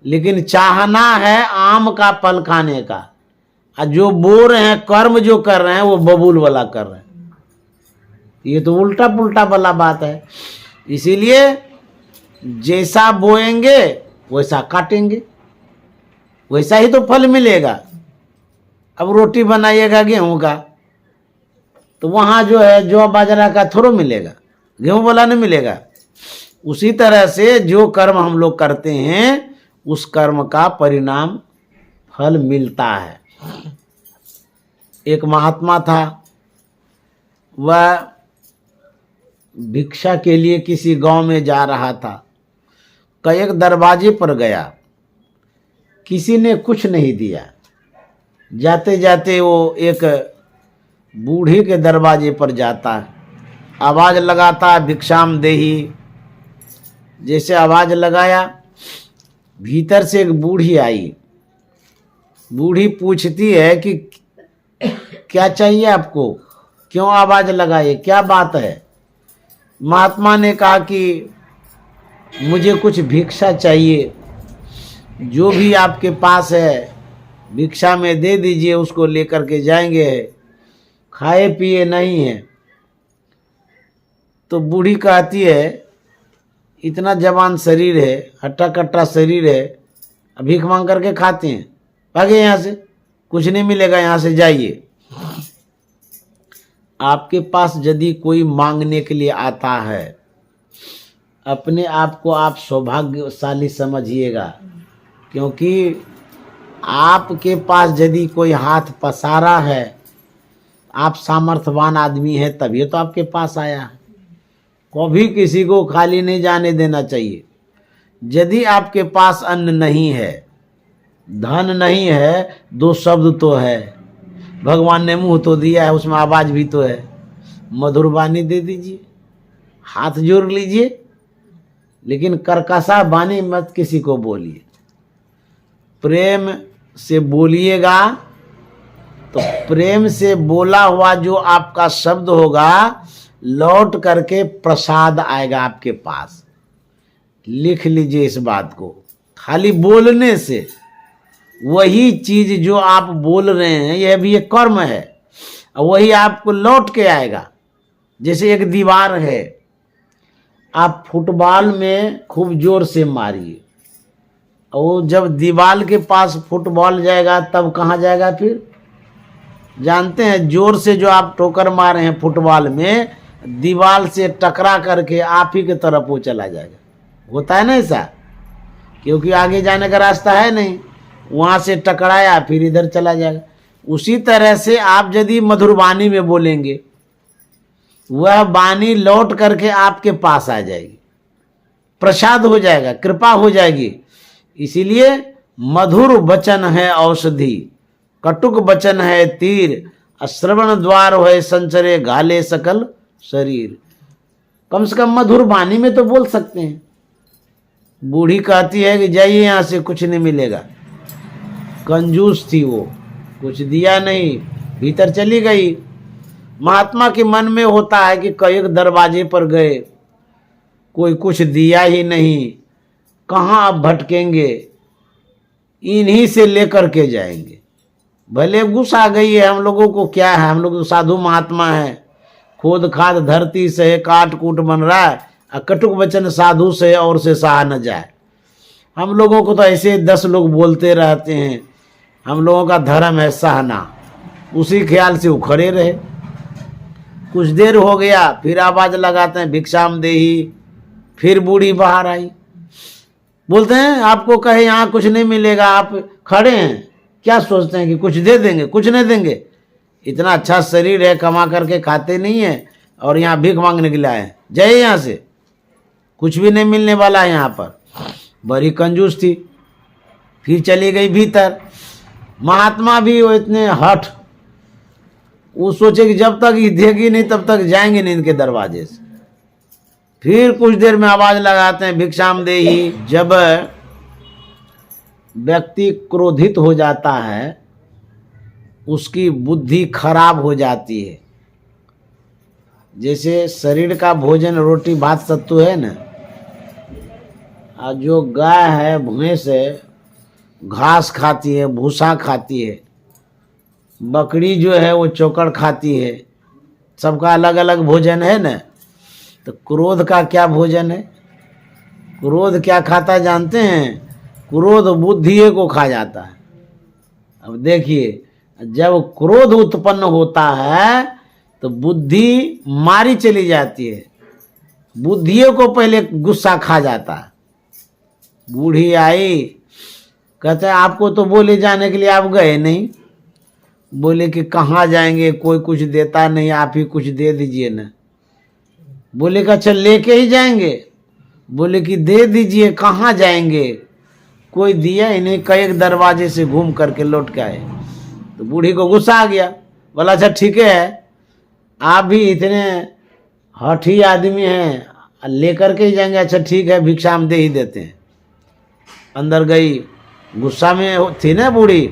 लेकिन चाहना है आम का फल खाने का, और जो बो रहे हैं कर्म जो कर रहे हैं वो बबूल वाला कर रहे हैं। ये तो उल्टा पुल्टा वाला बात है। इसीलिए जैसा बोएंगे वैसा काटेंगे, वैसा ही तो फल मिलेगा। अब रोटी बनाइएगा गेहूं का तो वहां जो है जौ बाजरा का थोड़ा मिलेगा, गेहूं वाला नहीं मिलेगा। उसी तरह से जो कर्म हम लोग करते हैं उस कर्म का परिणाम फल मिलता है। एक महात्मा था, वह भिक्षा के लिए किसी गांव में जा रहा था। एक दरवाजे पर गया, किसी ने कुछ नहीं दिया। जाते जाते वो एक बूढ़े के दरवाजे पर जाता है, आवाज़ लगाता है भिक्षाम देही। जैसे आवाज़ लगाया भीतर से एक बूढ़ी आई। बूढ़ी पूछती है कि क्या चाहिए आपको, क्यों आवाज़ लगाए, क्या बात है? महात्मा ने कहा कि मुझे कुछ भिक्षा चाहिए, जो भी आपके पास है भिक्षा में दे दीजिए, उसको लेकर के जाएंगे, खाए पिए नहीं है। तो बूढ़ी कहती है इतना जवान शरीर है, हट्टा कट्टा शरीर है, भीख मांग करके खाते हैं, भागे यहाँ से, कुछ नहीं मिलेगा, यहाँ से जाइए। आपके पास यदि कोई मांगने के लिए आता है, अपने आप को आप सौभाग्यशाली समझिएगा, क्योंकि आपके पास यदि कोई हाथ पसारा है, आप सामर्थ्यवान आदमी है, तभी तो आपके पास आया है। कभी किसी को खाली नहीं जाने देना चाहिए। यदि आपके पास अन्न नहीं है, धन नहीं है, दो शब्द तो है, भगवान ने मुंह तो दिया है, उसमें आवाज भी तो है, मधुर वाणी दे दीजिए, हाथ जोड़ लीजिए, लेकिन कर्कशा वाणी मत किसी को बोलिए। प्रेम से बोलिएगा तो प्रेम से बोला हुआ जो आपका शब्द होगा लौट करके प्रसाद आएगा आपके पास। लिख लीजिए इस बात को। खाली बोलने से वही चीज जो आप बोल रहे हैं यह भी एक कर्म है, वही आपको लौट के आएगा। जैसे एक दीवार है, आप फुटबॉल में खूब जोर से मारिए, और जब दीवार के पास फुटबॉल जाएगा तब कहाँ जाएगा? फिर जानते हैं, जोर से जो आप ठोकर मारे हैं फुटबॉल में, दीवार से टकरा करके आप ही की तरफ वो चला जाएगा। होता है ना ऐसा, क्योंकि आगे जाने का रास्ता है नहीं, वहाँ से टकराया फिर इधर चला जाएगा। उसी तरह से आप यदि मधुर वाणी में बोलेंगे, वह वाणी लौट करके आपके पास आ जाएगी, प्रसाद हो जाएगा, कृपा हो जाएगी। इसीलिए मधुर वचन है औषधि, कटुक वचन है तीर, श्रवण द्वार है संचरे घाले सकल शरीर। कम से कम मधुर वाणी में तो बोल सकते हैं। बूढ़ी कहती है कि जाइए यहाँ से, कुछ नहीं मिलेगा। कंजूस थी वो, कुछ दिया नहीं, भीतर चली गई। महात्मा के मन में होता है कि कई दरवाजे पर गए, कोई कुछ दिया ही नहीं, कहाँ अब भटकेंगे, इन्हीं से लेकर के जाएंगे। भले गुस्सा आ गई है, हम लोगों को क्या है, हम लोग तो साधु महात्मा है, खोद खाद धरती से काट कूट बन रहा है, कटुक वचन साधु से और से सहा न जाए। हम लोगों को तो ऐसे 10 लोग बोलते रहते हैं, हम लोगों का धर्म है सहना, उसी ख्याल से वो खड़े रहे। कुछ देर हो गया, फिर आवाज लगाते हैं भिक्षाम देही। फिर बूढ़ी बाहर आई, बोलते हैं आपको कहे यहाँ कुछ नहीं मिलेगा, आप खड़े हैं, क्या सोचते हैं कि कुछ दे देंगे? कुछ नहीं देंगे। इतना अच्छा शरीर है, कमा करके खाते नहीं है और यहाँ भीख मांगने के लिए आए। जाइए यहाँ से, कुछ भी नहीं मिलने वाला है यहाँ पर। बड़ी कंजूस थी। फिर चली गई भीतर। महात्मा भी वो इतने हठ, वो सोचे कि जब तक ये देगी नहीं तब तक जाएंगे नहीं इनके दरवाजे से। फिर कुछ देर में आवाज लगाते हैं भिक्षाम देही। जब व्यक्ति क्रोधित हो जाता है, उसकी बुद्धि खराब हो जाती है। जैसे शरीर का भोजन रोटी भात सत्तू है ना, और जो गाय है भैंस है घास खाती है, भूसा खाती है। बकरी जो है वो चोकर खाती है। सबका अलग अलग भोजन है ना। तो क्रोध का क्या भोजन है? क्रोध क्या खाता है जानते हैं? क्रोध बुद्धि को खा जाता है। अब देखिए, जब क्रोध उत्पन्न होता है तो बुद्धि मारी चली जाती है। बुद्धियों को पहले गुस्सा खा जाता है। बूढ़ी आई, कहते हैं आपको तो बोले जाने के लिए, आप गए नहीं। बोले कि कहाँ जाएंगे, कोई कुछ देता नहीं, आप ही कुछ दे दीजिए ना। बोले कि अच्छा लेके ही जाएंगे। बोले कि दे दीजिए, कहाँ जाएंगे? कोई दिया ही नहीं, कई एक दरवाजे से घूम करके लौट के आए। तो बूढ़ी को गुस्सा आ गया। बोला अच्छा ठीक है, आप भी इतने हठी आदमी हैं, लेकर के ही जाएंगे। अच्छा ठीक है, भिक्षा हम दे ही देते हैं। अंदर गई, गुस्सा में थी ना बूढ़ी।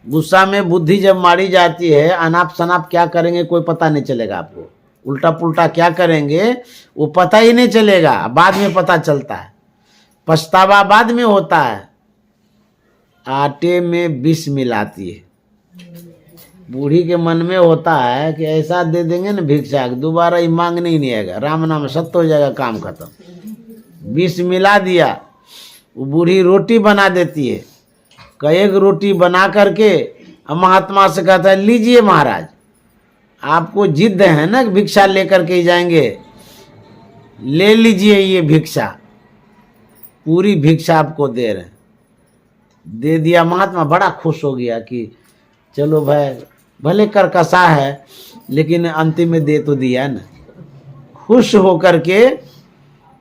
गुस्सा में बुद्धि जब मारी जाती है, अनाप शनाप क्या करेंगे कोई पता नहीं चलेगा आपको। उल्टा पुल्टा क्या करेंगे वो पता ही नहीं चलेगा, बाद में पता चलता है। पछतावा बाद में होता है। आटे में विष मिलाती है। बूढ़ी के मन में होता है कि ऐसा दे देंगे ना भिक्षा, दोबारा ये मांगने ही नहीं आएगा, राम नाम सत्य हो जाएगा, काम खत्म। विष मिला दिया। वो बूढ़ी रोटी बना देती है। कई रोटी बना करके महात्मा से कहता है लीजिए महाराज, आपको जिद है ना भिक्षा लेकर के ही जाएंगे, ले लीजिए ये भिक्षा, पूरी भिक्षा आपको दे रहे हैं। दे दिया। महात्मा बड़ा खुश हो गया कि चलो भाई, भले करकसा है लेकिन अंतिम में दे तो दिया ना। खुश होकर के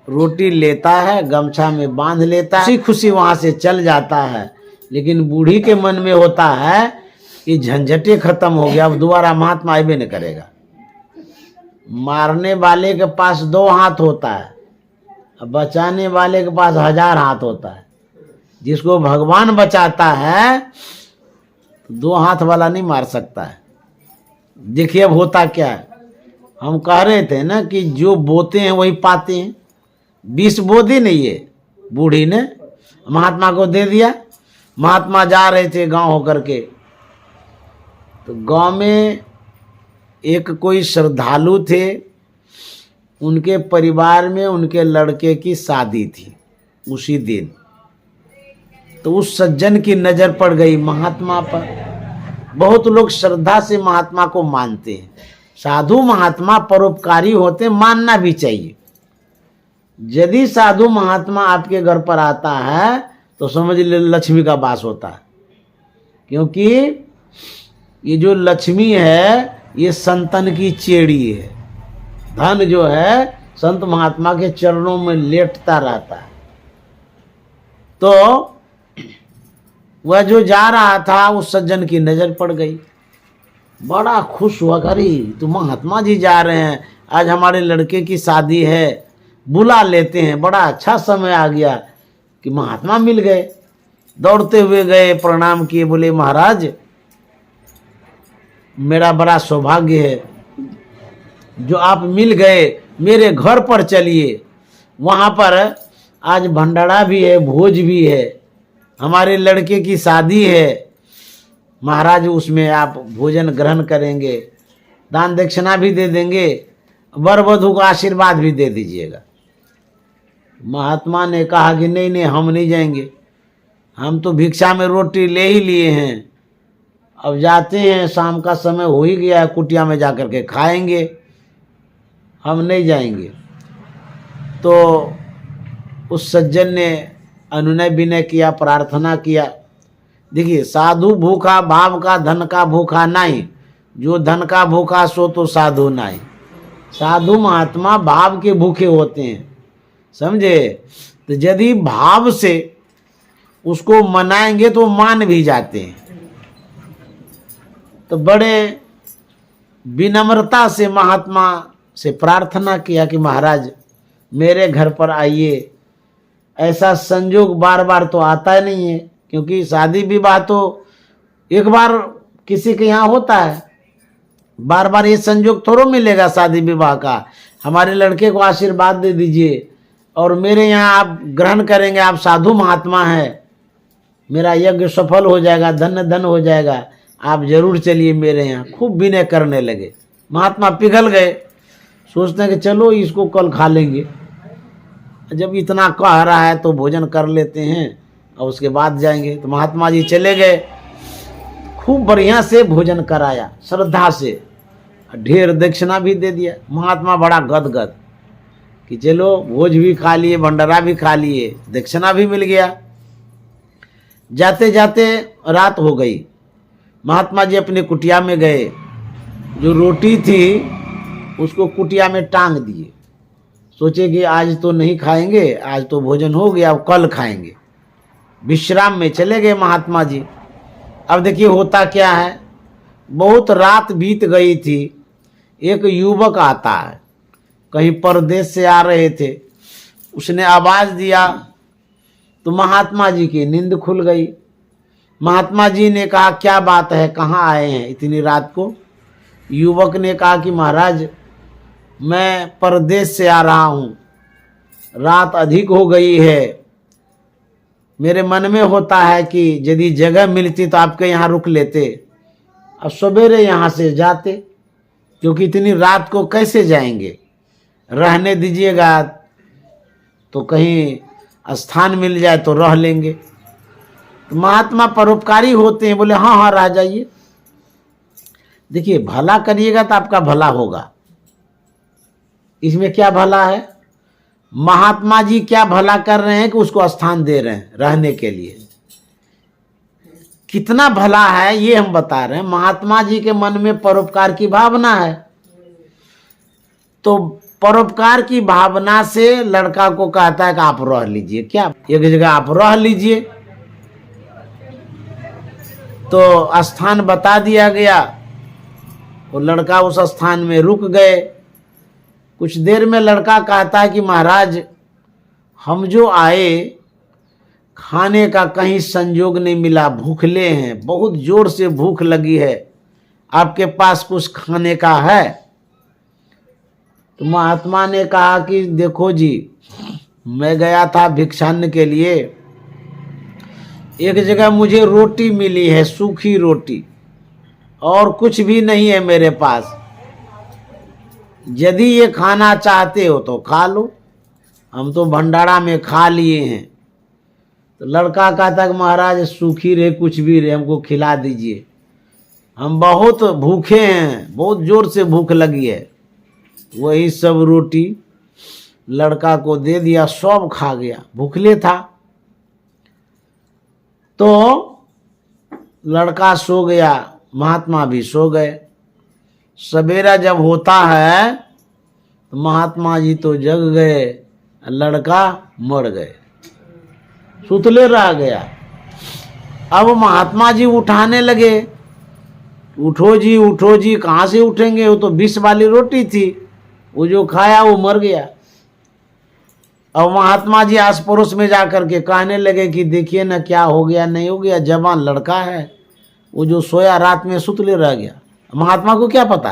रोटी लेता है, गमछा में बांध लेता है, खुशी खुशी वहां से चल जाता है। लेकिन बूढ़ी के मन में होता है कि झंझटे खत्म हो गया, अब दोबारा महात्मा आइबे नहीं करेगा। मारने वाले के पास 2 हाथ होता है, अब बचाने वाले के पास 1000 हाथ होता है। जिसको भगवान बचाता है तो 2 हाथ वाला नहीं मार सकता है। देखिए अब होता क्या है। हम कह रहे थे ना कि जो बोते हैं वही पाते हैं। 20 बो दी नहीं है बूढ़ी ने, महात्मा को दे दिया। महात्मा जा रहे थे गांव होकर के, तो गांव में एक कोई श्रद्धालु थे, उनके परिवार में उनके लड़के की शादी थी उसी दिन। तो उस सज्जन की नज़र पड़ गई महात्मा पर। बहुत लोग श्रद्धा से महात्मा को मानते हैं। साधु महात्मा परोपकारी होते, मानना भी चाहिए। यदि साधु महात्मा आपके घर पर आता है तो समझ ले लक्ष्मी का वास होता है। क्योंकि ये जो लक्ष्मी है ये संतन की चेड़ी है। धन जो है संत महात्मा के चरणों में लेटता रहता है। तो वह जो जा रहा था उस सज्जन की नजर पड़ गई। बड़ा खुश हुआ, अरे तो महात्मा जी जा रहे हैं, आज हमारे लड़के की शादी है, बुला लेते हैं। बड़ा अच्छा समय आ गया कि महात्मा मिल गए। दौड़ते हुए गए, प्रणाम किए, बोले महाराज मेरा बड़ा सौभाग्य है जो आप मिल गए, मेरे घर पर चलिए, वहाँ पर आज भंडारा भी है, भोज भी है, हमारे लड़के की शादी है। महाराज उसमें आप भोजन ग्रहण करेंगे, दान दक्षिणा भी दे देंगे, वर वधू का आशीर्वाद भी दे दीजिएगा। महात्मा ने कहा कि नहीं नहीं, हम नहीं जाएंगे, हम तो भिक्षा में रोटी ले ही लिए हैं अब जाते हैं, शाम का समय हो ही गया है, कुटिया में जाकर के खाएंगे, हम नहीं जाएंगे। तो उस सज्जन ने अनुनय विनय किया, प्रार्थना किया। देखिए, साधु भूखा भाव का, धन का भूखा नहीं, जो धन का भूखा सो तो साधु नहीं। साधु महात्मा भाव के भूखे होते हैं, समझे। तो यदि भाव से उसको मनाएंगे तो मान भी जाते हैं। तो बड़े विनम्रता से महात्मा से प्रार्थना किया कि महाराज मेरे घर पर आइए। ऐसा संजोग बार बार तो आता नहीं है, क्योंकि शादी विवाह तो एक बार किसी के यहाँ होता है, बार बार ये संजोग थोड़ा मिलेगा शादी विवाह का। हमारे लड़के को आशीर्वाद दे दीजिए और मेरे यहाँ आप ग्रहण करेंगे, आप साधु महात्मा हैं, मेरा यज्ञ सफल हो जाएगा, धन धन हो जाएगा, आप जरूर चलिए मेरे यहाँ। खूब विनय करने लगे। महात्मा पिघल गए, सोचते हैं कि चलो इसको कल खा लेंगे, जब इतना कह रहा है तो भोजन कर लेते हैं और उसके बाद जाएंगे। तो महात्मा जी चले गए, खूब बढ़िया से भोजन कराया, श्रद्धा से, ढेर दक्षिणा भी दे दिया। महात्मा बड़ा गदगद कि चलो भोज भी खा लिए, भंडारा भी खा लिए, दक्षिणा भी मिल गया। जाते जाते रात हो गई। महात्मा जी अपने कुटिया में गए, जो रोटी थी उसको कुटिया में टांग दिए। सोचे कि आज तो नहीं खाएंगे, आज तो भोजन हो गया, अब कल खाएंगे। विश्राम में चले गए महात्मा जी। अब देखिए होता क्या है, बहुत रात बीत गई थी। एक युवक आता है, कहीं परदेश से आ रहे थे, उसने आवाज दिया तो महात्मा जी की नींद खुल गई। महात्मा जी ने कहा क्या बात है, कहाँ आए हैं इतनी रात को। युवक ने कहा कि महाराज मैं परदेश से आ रहा हूँ, रात अधिक हो गई है, मेरे मन में होता है कि यदि जगह मिलती तो आपके यहाँ रुक लेते, अब सवेरे यहाँ से जाते, क्योंकि इतनी रात को कैसे जाएंगे, रहने दीजिएगा तो कहीं स्थान मिल जाए तो रह लेंगे। तो महात्मा परोपकारी होते हैं, बोले हाँ हाँ रह जाइए। देखिए भला करिएगा तो आपका भला होगा, इसमें क्या भला है। महात्मा जी क्या भला कर रहे हैं कि उसको स्थान दे रहे हैं रहने के लिए, कितना भला है ये हम बता रहे हैं। महात्मा जी के मन में परोपकार की भावना है, तो परोपकार की भावना से लड़का को कहता है कि आप रह लीजिए, क्या एक जगह आप रह लीजिए। तो स्थान बता दिया गया, वो लड़का उस स्थान में रुक गए। कुछ देर में लड़का कहता है कि महाराज हम जो आए, खाने का कहीं संजोग नहीं मिला, भूखले हैं, बहुत जोर से भूख लगी है, आपके पास कुछ खाने का है। तो महात्मा ने कहा कि देखो जी, मैं गया था भिक्षान्न के लिए, एक जगह मुझे रोटी मिली है, सूखी रोटी, और कुछ भी नहीं है मेरे पास, यदि ये खाना चाहते हो तो खा लो, हम तो भंडारा में खा लिए हैं। तो लड़का कहता कि महाराज सूखी रहे कुछ भी रहे, हमको खिला दीजिए, हम बहुत भूखे हैं, बहुत जोर से भूख लगी है। वही सब रोटी लड़का को दे दिया, सब खा गया, भूखले था। तो लड़का सो गया, महात्मा भी सो गए। सवेरा जब होता है तो महात्मा जी तो जग गए, लड़का मर गए, सुतले रह गया। अब महात्मा जी उठाने लगे, उठो जी उठो जी, कहाँ से उठेंगे, वो तो विष वाली रोटी थी, वो जो खाया वो मर गया। अब महात्मा जी आस पड़ोस में जाकर के कहने लगे कि देखिए ना क्या हो गया, नहीं हो गया, जवान लड़का है, वो जो सोया रात में सुतले रह गया। महात्मा को क्या पता।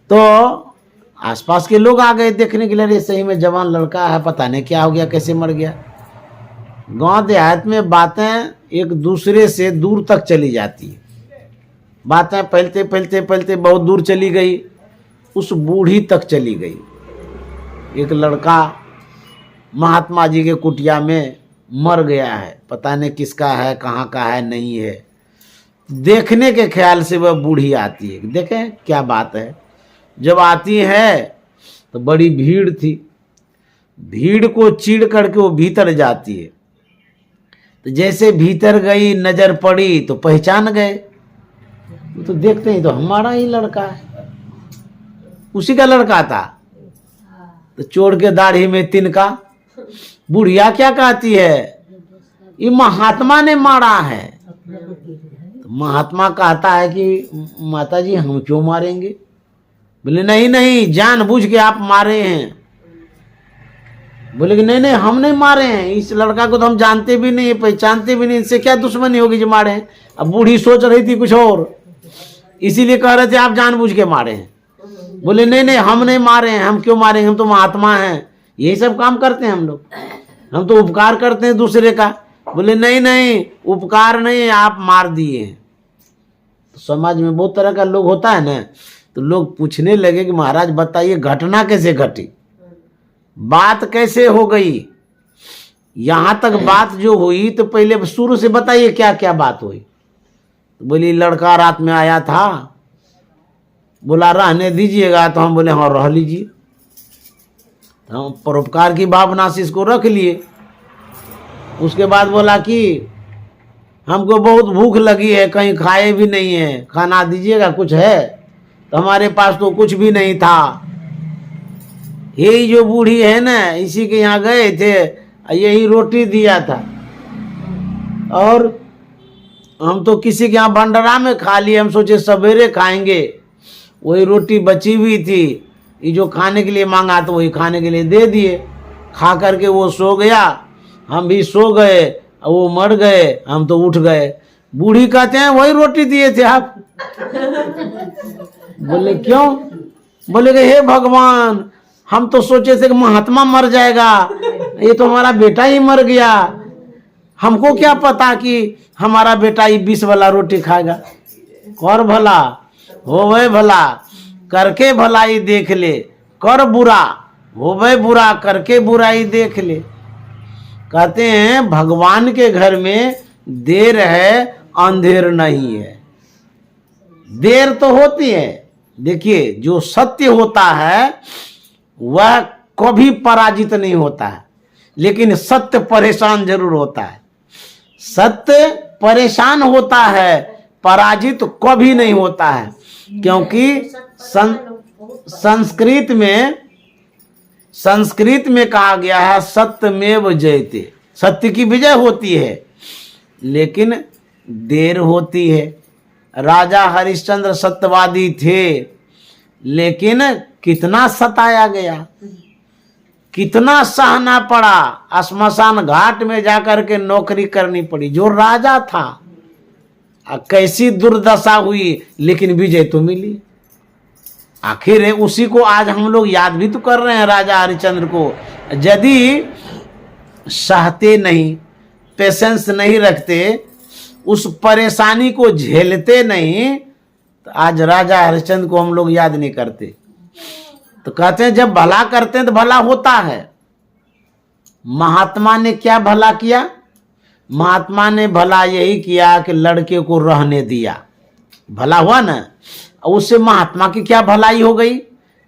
तो आसपास के लोग आ गए देखने के लिए, सही में जवान लड़का है, पता नहीं क्या हो गया, कैसे मर गया। गांव देहात में बातें एक दूसरे से दूर तक चली जाती है, बातें फैलते फैलते फैलते बहुत दूर चली गई, उस बूढ़ी तक चली गई। एक लड़का महात्मा जी के कुटिया में मर गया है, पता नहीं किसका है, कहाँ का है, नहीं है। देखने के ख्याल से वह बूढ़ी आती है। देखें क्या बात है, जब आती है तो बड़ी भीड़ थी, भीड़ को चीड़ करके वो भीतर जाती है। तो जैसे भीतर गई, नजर पड़ी तो पहचान गए, तो देखते हैं तो हमारा ही लड़का है, उसी का लड़का था। तो चोर के दाढ़ी में तिनका। बुढ़िया क्या कहती है, ये महात्मा ने मारा है। तो महात्मा कहता है कि माता जी हम क्यों मारेंगे? बोले नहीं नहीं, जानबूझ के आप मारे हैं। बोले कि नहीं नहीं, हम नहीं मारे हैं, इस लड़का को तो हम जानते भी नहीं, पहचानते भी नहीं, इससे क्या दुश्मनी होगी जो मारे हैं। अब बूढ़ी सोच रही थी कुछ और, इसीलिए कह रहे थे आप जानबूझ के मारे हैं। बोले नहीं नहीं, हम नहीं मारे हैं, हम क्यों मारेंगे, हम तो महात्मा हैं, यही सब काम करते हैं हम लोग, हम तो उपकार करते हैं दूसरे का। बोले नहीं नहीं, उपकार नहीं, आप मार दिए हैं। तो समाज में बहुत तरह का लोग होता है ना, तो लोग पूछने लगे कि महाराज बताइए घटना कैसे घटी, बात कैसे हो गई, यहां तक बात जो हुई तो पहले शुरू से बताइए क्या क्या बात हुई। तो बोली लड़का रात में आया था, बोला रहने दीजिएगा, तो हम बोले हाँ रह लीजिए। तो हम परोपकार की भावना से इसको रख लिए। उसके बाद बोला कि हमको बहुत भूख लगी है, कहीं खाए भी नहीं है, खाना दीजिएगा कुछ है। तो हमारे पास तो कुछ भी नहीं था। यही जो बूढ़ी है ना, इसी के यहाँ गए थे, यही रोटी दिया था, और हम तो किसी के यहाँ भंडारा में खा लिए, हम सोचे सवेरे खाएंगे, वही रोटी बची हुई थी, ये जो खाने के लिए मांगा तो वही खाने के लिए दे दिए। खा करके वो सो गया, हम भी सो गए, वो मर गए, हम तो उठ गए। बूढ़ी कहते हैं वही रोटी दिए थे आप। बोले क्यों? बोले कि हे भगवान, हम तो सोचे थे कि महात्मा मर जाएगा, ये तो हमारा बेटा ही मर गया, हमको क्या पता कि हमारा बेटा ये 20 वाला रोटी खाएगा। कर भला होवे भला, करके भलाई देख ले, कर बुरा होवे बुरा, करके बुराई देख ले। कहते हैं भगवान के घर में देर है, अंधेर नहीं है। देर तो होती है, देखिए जो सत्य होता है वह कभी पराजित नहीं होता है, लेकिन सत्य परेशान जरूर होता है। सत्य परेशान होता है, पराजित कभी नहीं होता है, क्योंकि संस्कृत में कहा गया है सत्यमेव जयते, सत्य की विजय होती है, लेकिन देर होती है। राजा हरिश्चंद्र सत्यवादी थे, लेकिन कितना सताया गया, कितना सहना पड़ा, श्मशान घाट में जाकर के नौकरी करनी पड़ी। जो राजा था, कैसी दुर्दशा हुई, लेकिन विजय तो मिली। आखिर उसी को आज हम लोग याद भी तो कर रहे हैं, राजा हरिश्चंद्र को। यदि सहते नहीं, पेशेंस नहीं रखते, उस परेशानी को झेलते नहीं, तो आज राजा हरिश्चंद्र को हम लोग याद नहीं करते। तो कहते हैं जब भला करते हैं तो भला होता है। महात्मा ने क्या भला किया? महात्मा ने भला यही किया कि लड़के को रहने दिया, भला हुआ ना। उससे महात्मा की क्या भलाई हो गई?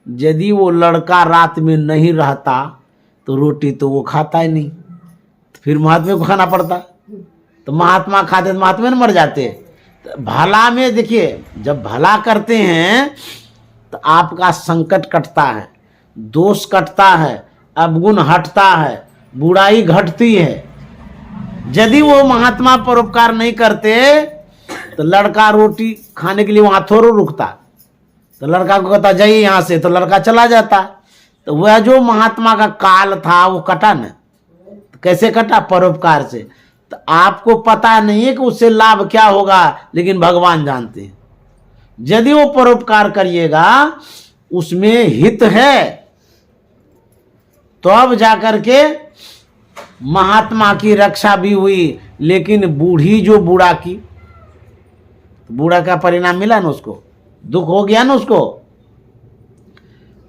यदि वो लड़का रात में नहीं रहता तो रोटी तो वो खाता ही नहीं, तो फिर महात्मा को खाना पड़ता। तो महात्मा खाते तो महात्मा मर जाते। तो भला में देखिए, जब भला करते हैं तो आपका संकट कटता है, दोष कटता है, अवगुण हटता है, बुराई घटती है। यदि वो महात्मा परोपकार नहीं करते तो लड़का रोटी खाने के लिए वहां थोड़ा रुकता, तो लड़का को कहता जाइए यहां से, तो लड़का चला जाता। तो वह जो महात्मा का काल था वो कटा न, तो कैसे कटा? परोपकार से। तो आपको पता नहीं है कि उससे लाभ क्या होगा, लेकिन भगवान जानते हैं। यदि वो परोपकार करिएगा, उसमें हित है, तो अब जाकर के महात्मा की रक्षा भी हुई। लेकिन बूढ़ी जो बूढ़ा की, बूढ़ा का परिणाम मिला ना, उसको दुख हो गया ना उसको।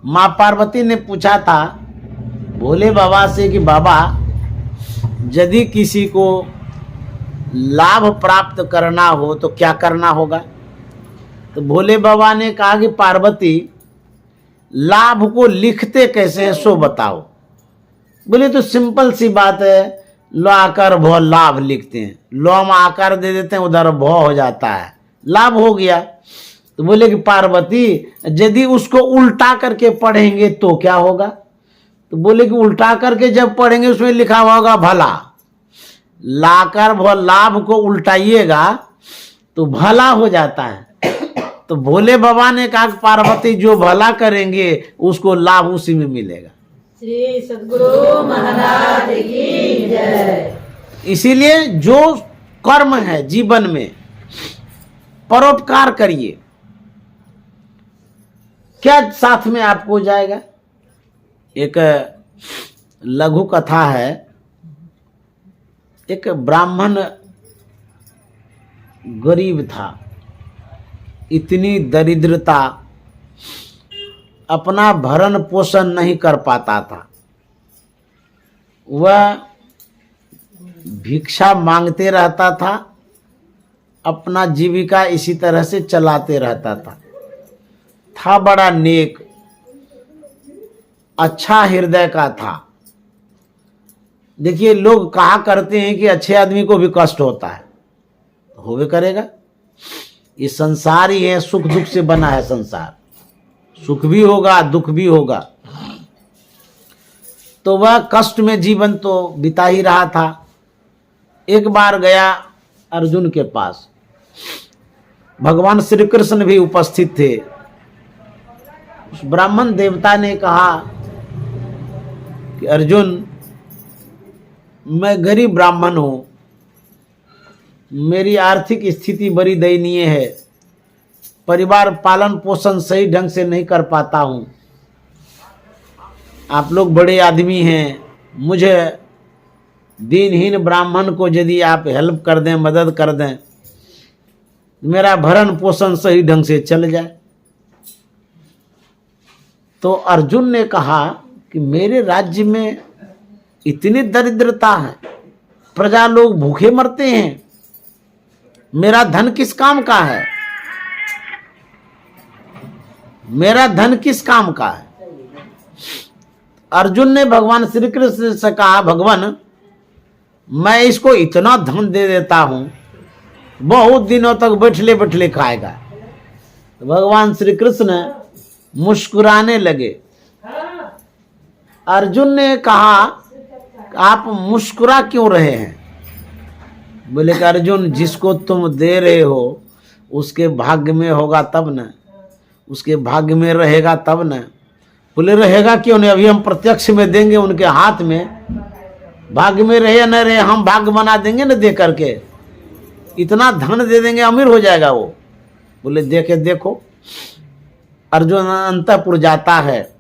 माँ पार्वती ने पूछा था भोले बाबा से कि बाबा, यदि किसी को लाभ प्राप्त करना हो तो क्या करना होगा? तो भोले बाबा ने कहा कि पार्वती लाभ को लिखते कैसे हैं सो बताओ। बोले तो सिंपल सी बात है, लो आकर भ लाभ लिखते हैं, लो में आकार दे देते हैं, उधर भ हो जाता है, लाभ हो गया। तो बोले कि पार्वती यदि उसको उल्टा करके पढ़ेंगे तो क्या होगा? तो बोले कि उल्टा करके जब पढ़ेंगे उसमें लिखा होगा भला, लाकर भ लाभ को उल्टाइएगा तो भला हो जाता है। तो भोले बाबा ने कहा कि पार्वती जो भला करेंगे उसको लाभ उसी में मिलेगा। श्री सद्गुरु महाराज की जय। इसीलिए जो कर्म है जीवन में परोपकार करिए, क्या साथ में आपको हो जाएगा। एक लघु कथा है, एक ब्राह्मण गरीब था, इतनी दरिद्रता, अपना भरण पोषण नहीं कर पाता था, वह भिक्षा मांगते रहता था, अपना जीविका इसी तरह से चलाते रहता था बड़ा नेक, अच्छा हृदय का था। देखिए लोग कहा करते हैं कि अच्छे आदमी को भी कष्ट होता है, होवे करेगा, ये संसार ही है, सुख दुख से बना है संसार, सुख भी होगा दुख भी होगा। तो वह कष्ट में जीवन तो बिता ही रहा था। एक बार गया अर्जुन के पास, भगवान श्री कृष्ण भी उपस्थित थे। उस ब्राह्मण देवता ने कहा कि अर्जुन, मैं गरीब ब्राह्मण हूं, मेरी आर्थिक स्थिति बड़ी दयनीय है, परिवार पालन पोषण सही ढंग से नहीं कर पाता हूं, आप लोग बड़े आदमी हैं, मुझे दीनहीन ब्राह्मण को यदि आप हेल्प कर दें, मदद कर दें, मेरा भरण पोषण सही ढंग से चल जाए। तो अर्जुन ने कहा कि मेरे राज्य में इतनी दरिद्रता है, प्रजा लोग भूखे मरते हैं, मेरा धन किस काम का है, मेरा धन किस काम का है। अर्जुन ने भगवान श्री कृष्ण से कहा, भगवान मैं इसको इतना धन दे देता हूं, बहुत दिनों तक बैठले बैठले खाएगा। तो भगवान श्री कृष्ण मुस्कुराने लगे। अर्जुन ने कहा, आप मुस्कुरा क्यों रहे हैं? बोले कि अर्जुन, जिसको तुम दे रहे हो उसके भाग्य में होगा तब न, उसके भाग्य में रहेगा तब न। बोले रहेगा क्यों नहीं, अभी हम प्रत्यक्ष में देंगे उनके हाथ में, भाग्य में रहे या न रहे हम भाग्य बना देंगे न दे करके, इतना धन दे देंगे, अमीर हो जाएगा वो। बोले देखे देखो। अर्जुन अंतःपुर जाता है,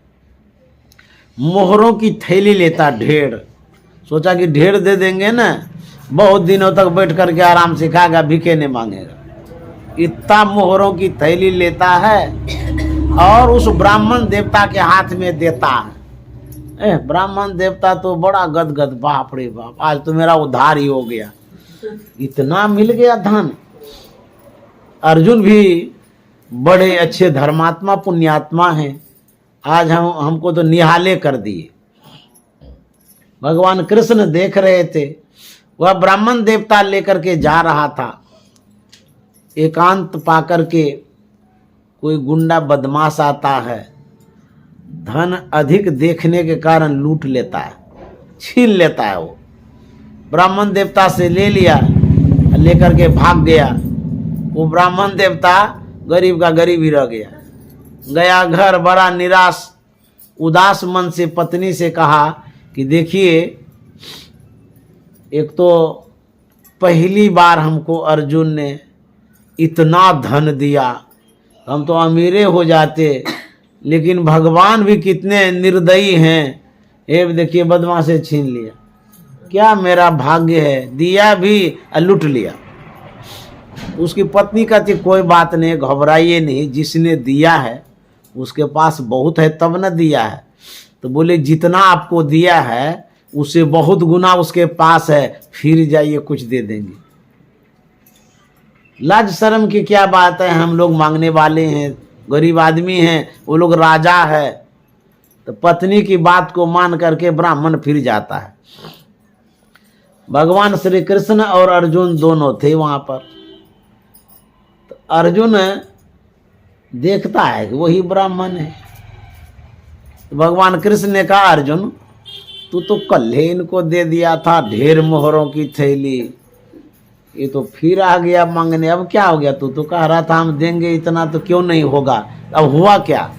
मोहरों की थैली लेता ढेर, सोचा कि ढेर दे देंगे ना, बहुत दिनों तक बैठ करके आराम से खाएगा, भिखे नहीं मांगेगा। इतना मोहरों की थैली लेता है और उस ब्राह्मण देवता के हाथ में देता है। ब्राह्मण देवता तो बड़ा गदगद, बाप रे बाप, आज तो मेरा उद्धार ही हो गया, इतना मिल गया धन। अर्जुन भी बड़े अच्छे धर्मात्मा पुण्यात्मा हैं, आज हमको तो निहाले कर दिए। भगवान कृष्ण देख रहे थे, वह ब्राह्मण देवता लेकर के जा रहा था, एकांत पाकर के कोई गुंडा बदमाश आता है, धन अधिक देखने के कारण लूट लेता है, छीन लेता है। वो ब्राह्मण देवता से ले लिया, लेकर के भाग गया। वो ब्राह्मण देवता गरीब का गरीब ही रह गया घर, बड़ा निराश उदास मन से पत्नी से कहा कि देखिए, एक तो पहली बार हमको अर्जुन ने इतना धन दिया, हम तो अमीरे हो जाते, लेकिन भगवान भी कितने निर्दयी हैं, ये देखिए बदमाश से छीन लिया, क्या मेरा भाग्य है, दिया भी और लूट लिया। उसकी पत्नी कहती कोई बात नहीं, घबराइए नहीं, जिसने दिया है उसके पास बहुत है तब न दिया है। तो बोले जितना आपको दिया है उससे बहुत गुना उसके पास है, फिर जाइए कुछ दे देंगे। लाज शर्म की क्या बात है, हम लोग मांगने वाले हैं, गरीब आदमी हैं, वो लोग राजा है। तो पत्नी की बात को मान करके ब्राह्मण फिर जाता है। भगवान श्री कृष्ण और अर्जुन दोनों थे वहां पर। तो अर्जुन देखता है कि वही ब्राह्मण है। तो भगवान कृष्ण ने कहा, अर्जुन तू तो कल ही इनको दे दिया था ढेर मोहरों की थैली, ये तो फिर आ गया मांगने, अब क्या हो गया? तू तो कह रहा था हम देंगे इतना, तो क्यों नहीं होगा? अब हुआ क्या?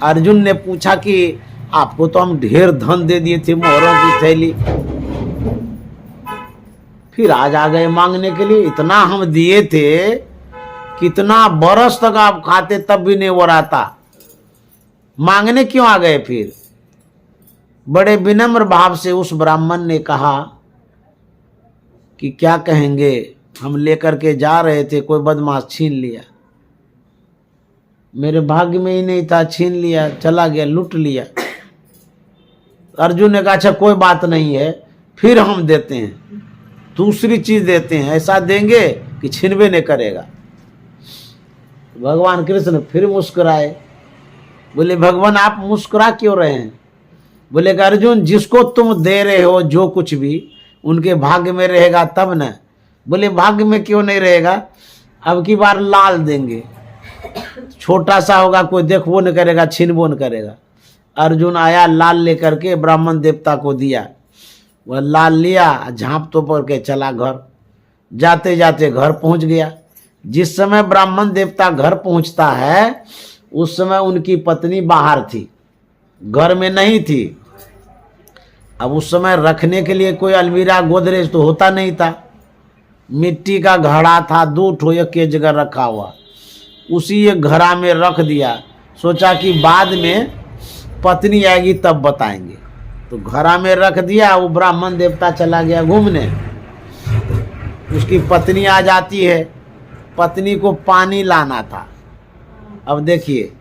अर्जुन ने पूछा कि आपको तो हम ढेर धन दे दिए थे, मोहरों की थैली, फिर आज आ गए मांगने के लिए? इतना हम दिए थे, कितना बरस तक आप खाते तब भी नहीं हो रहा था, मांगने क्यों आ गए फिर? बड़े विनम्र भाव से उस ब्राह्मण ने कहा कि क्या कहेंगे, हम लेकर के जा रहे थे, कोई बदमाश छीन लिया, मेरे भाग्य में ही नहीं था, छीन लिया, चला गया, लूट लिया। अर्जुन ने कहा, अच्छा कोई बात नहीं है, फिर हम देते हैं, दूसरी चीज देते हैं, ऐसा देंगे कि छीनबे नहीं करेगा। भगवान कृष्ण फिर मुस्कुराए, बोले भगवान आप मुस्कुरा क्यों रहे हैं? बोले कि अर्जुन जिसको तुम दे रहे हो जो कुछ भी, उनके भाग्य में रहेगा तब न। बोले भाग्य में क्यों नहीं रहेगा? अब की बार लाल देंगे, छोटा सा होगा, कोई देखबो न करेगा, छीनबो न करेगा। अर्जुन आया, लाल लेकर के ब्राह्मण देवता को दिया, वह लाल लिया, झांप तो पड़ के चला घर। जाते जाते घर पहुंच गया। जिस समय ब्राह्मण देवता घर पहुंचता है, उस समय उनकी पत्नी बाहर थी, घर में नहीं थी। अब उस समय रखने के लिए कोई अलमीरा गोदरेज तो होता नहीं था, मिट्टी का घड़ा था, 2 ठो एक जगह रखा हुआ, उसी एक घड़ा में रख दिया। सोचा कि बाद में पत्नी आएगी तब बताएंगे, तो घड़ा में रख दिया। वो ब्राह्मण देवता चला गया घूमने, उसकी पत्नी आ जाती है, पत्नी को पानी लाना था। अब देखिए,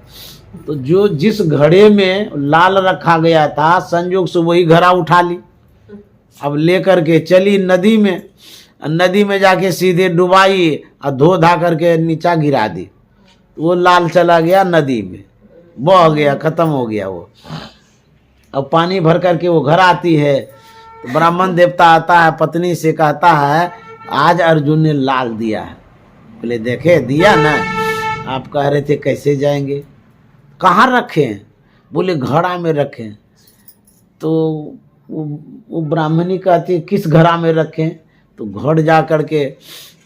तो जो जिस घड़े में लाल रखा गया था, संयोग से वही घड़ा उठा ली। अब लेकर के चली नदी में, नदी में जाके सीधे डुबाई और धो धा करके नीचा गिरा दी। वो लाल चला गया नदी में, बह गया, खत्म हो गया वो। अब पानी भर करके वो घर आती है, तो ब्राह्मण देवता आता है, पत्नी से कहता है आज अर्जुन ने लाल दिया है। बोले देखे दिया ना, आप कह रहे थे कैसे जाएंगे, कहाँ रखे हैं? बोले घड़ा में रखे। तो वो ब्राह्मणी कहती है किस घड़ा में रखें? तो घड़ जा करके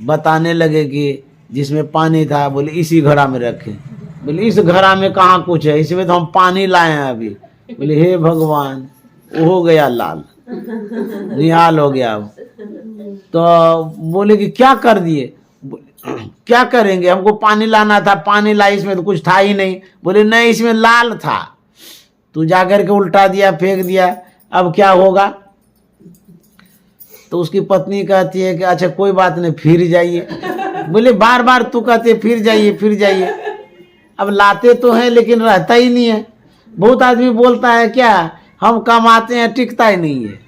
बताने लगे कि जिसमें पानी था, बोले इसी घड़ा में रखें। बोले इस घड़ा में कहाँ कुछ है, इसमें तो हम पानी लाए हैं अभी। बोले हे भगवान, वो हो गया लाल, निहाल हो गया। तो बोले कि क्या कर दिए? क्या करेंगे, हमको पानी लाना था, पानी लाई, इसमें तो कुछ था ही नहीं। बोले नहीं, इसमें लाल था, तू जाकर के उल्टा दिया, फेंक दिया, अब क्या होगा? तो उसकी पत्नी कहती है कि अच्छा कोई बात नहीं, फिर जाइए। बोले बार बार तू कहते फिर जाइए फिर जाइए, अब लाते तो हैं लेकिन रहता ही नहीं है। बहुत आदमी बोलता है क्या, हम कमाते हैं टिकता ही नहीं है,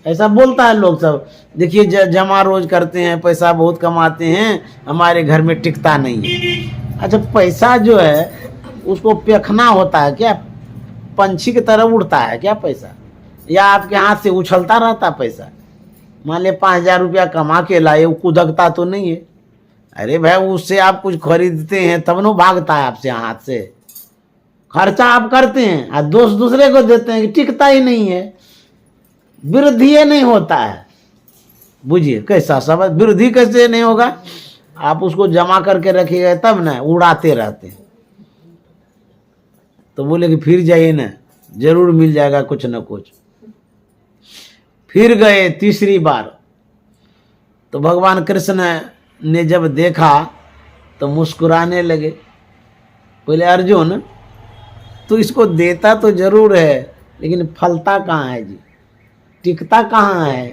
ऐसा बोलता है लोग सब। देखिए जमा रोज करते हैं, पैसा बहुत कमाते हैं, हमारे घर में टिकता नहीं है। अच्छा पैसा जो है उसको फेंकना होता है क्या? पंछी की तरह उड़ता है क्या पैसा, या आपके हाथ से उछलता रहता पैसा? मान ले 5,000 रुपया कमा के लाए, वो कुदकता तो नहीं है। अरे भाई उससे आप कुछ खरीदते हैं तब न भागता है आपसे, हाथ से खर्चा आप करते हैं और दोष दूसरे को देते हैं कि टिकता ही नहीं है, वृद्धि नहीं होता है। बुझिए कैसा सब, वृद्धि कैसे नहीं होगा? आप उसको जमा करके रखिएगा तब ना, उड़ाते रहते हैं। तो बोले कि फिर जाइए ना, जरूर मिल जाएगा कुछ न कुछ। फिर गए तीसरी बार, तो भगवान कृष्ण ने जब देखा तो मुस्कुराने लगे। बोले अर्जुन तू इसको देता तो जरूर है, लेकिन फलता कहाँ है जी, टिकता कहाँ है?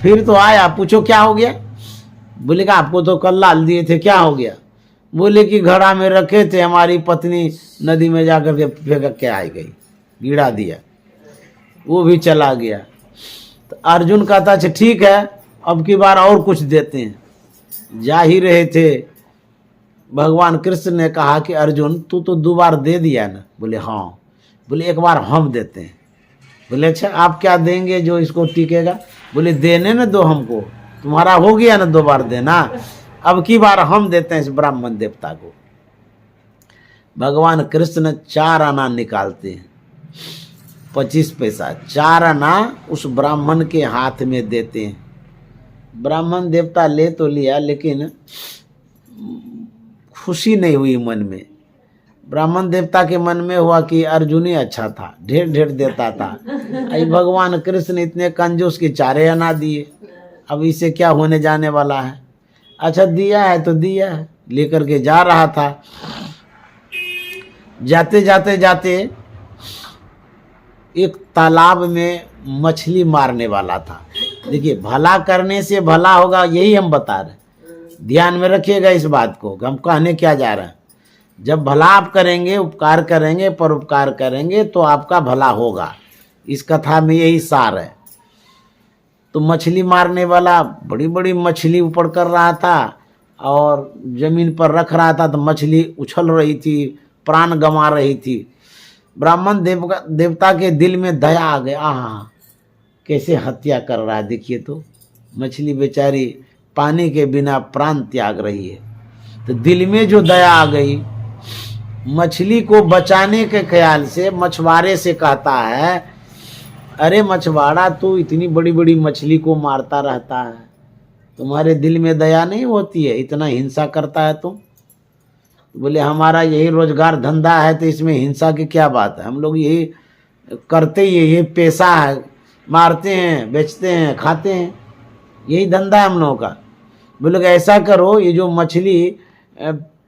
फिर तो आया, पूछो क्या हो गया? बोले कि आपको तो कल लाल दिए थे, क्या हो गया? बोले कि घड़ा में रखे थे, हमारी पत्नी नदी में जाकर के फेंक के आई गई, गिरा दिया, वो भी चला गया। तो अर्जुन कहता अच्छा ठीक है, अब की बार और कुछ देते हैं। जा ही रहे थे, भगवान कृष्ण ने कहा कि अर्जुन तू तो 2 बार दे दिया ना। बोले हाँ। बोले एक बार हम देते हैं। बोले अच्छा आप क्या देंगे जो इसको टिकेगा? बोले देने न दो हमको, तुम्हारा हो गया ना 2 बार देना, अब की बार हम देते हैं इस ब्राह्मण देवता को। भगवान कृष्ण 4 आना निकालते हैं, 25 पैसा, 4 आना उस ब्राह्मण के हाथ में देते हैं। ब्राह्मण देवता ले तो लिया, लेकिन खुशी नहीं हुई मन में। ब्राह्मण देवता के मन में हुआ कि अर्जुन ही अच्छा था, ढेर ढेर देता था। आई भगवान कृष्ण इतने कंजूस के 4 आना दिए, अब इसे क्या होने जाने वाला है। अच्छा दिया है तो दिया है, लेकर के जा रहा था। जाते जाते जाते एक तालाब में मछली मारने वाला था। देखिए भला करने से भला होगा, यही हम बता रहे हैं। ध्यान में रखिएगा इस बात को, हम कहने क्या जा रहे हैं। जब भला आप करेंगे, उपकार करेंगे, परोपकार करेंगे तो आपका भला होगा। इस कथा में यही सार है। तो मछली मारने वाला बड़ी बड़ी मछली ऊपर कर रहा था और जमीन पर रख रहा था, तो मछली उछल रही थी, प्राण गंवा रही थी। ब्राह्मण देवता के दिल में दया आ गया, आहा कैसे हत्या कर रहा है, देखिए तो मछली बेचारी पानी के बिना प्राण त्याग रही है। तो दिल में जो दया आ गई, मछली को बचाने के ख्याल से मछुआरे से कहता है, अरे मछुआरा तू इतनी बड़ी बड़ी मछली को मारता रहता है, तुम्हारे दिल में दया नहीं होती है, इतना हिंसा करता है तुम? बोले हमारा यही रोजगार धंधा है, तो इसमें हिंसा की क्या बात है, हम लोग यही करते ही, ये पेशा है, मारते हैं, बेचते हैं, खाते हैं, यही धंधा है हम लोगों का। बोले ऐसा करो, ये जो मछली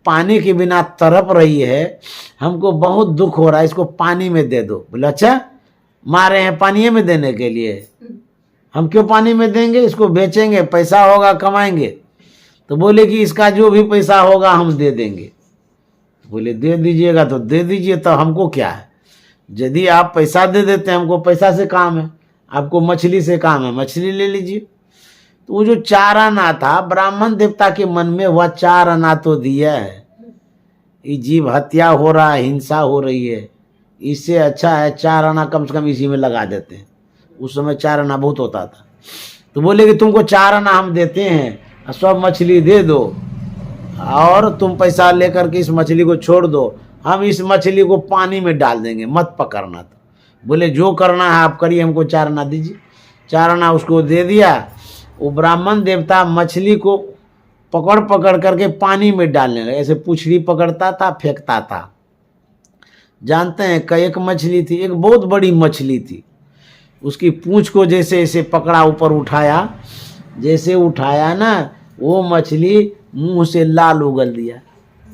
पानी के बिना तड़प रही है, हमको बहुत दुख हो रहा है, इसको पानी में दे दो। बोले अच्छा मारे हैं पानी में देने के लिए, हम क्यों पानी में देंगे, इसको बेचेंगे, पैसा होगा कमाएंगे। तो बोले कि इसका जो भी पैसा होगा हम दे देंगे। बोले दे दीजिएगा तो दे दीजिए, तो हमको क्या है, यदि आप पैसा दे देते हैं, हमको पैसा से काम है, आपको मछली से काम है, मछली ले लीजिए। तो वो जो 4 आना था, ब्राह्मण देवता के मन में हुआ 4 आना तो दिया है, ये जीव हत्या हो रहा है, हिंसा हो रही है, इससे अच्छा है 4 आना कम से कम इसी में लगा देते हैं। उस समय 4 आना बहुत होता था। तो बोले कि तुमको 4 आना हम देते हैं, सब मछली दे दो और तुम पैसा लेकर के इस मछली को छोड़ दो, हम इस मछली को पानी में डाल देंगे, मत पकड़ना। तो बोले जो करना है आप करिए, हमको 4 आना दीजिए। 4 आना उसको दे दिया। वो ब्राह्मण देवता मछली को पकड़ पकड़ करके पानी में डालने लगे, ऐसे पूछड़ी पकड़ता था, फेंकता था। जानते हैं कई एक मछली थी, एक बहुत बड़ी मछली थी, उसकी पूंछ को जैसे ऐसे पकड़ा, ऊपर उठाया, जैसे उठाया ना, वो मछली मुंह से लाल उगल दिया।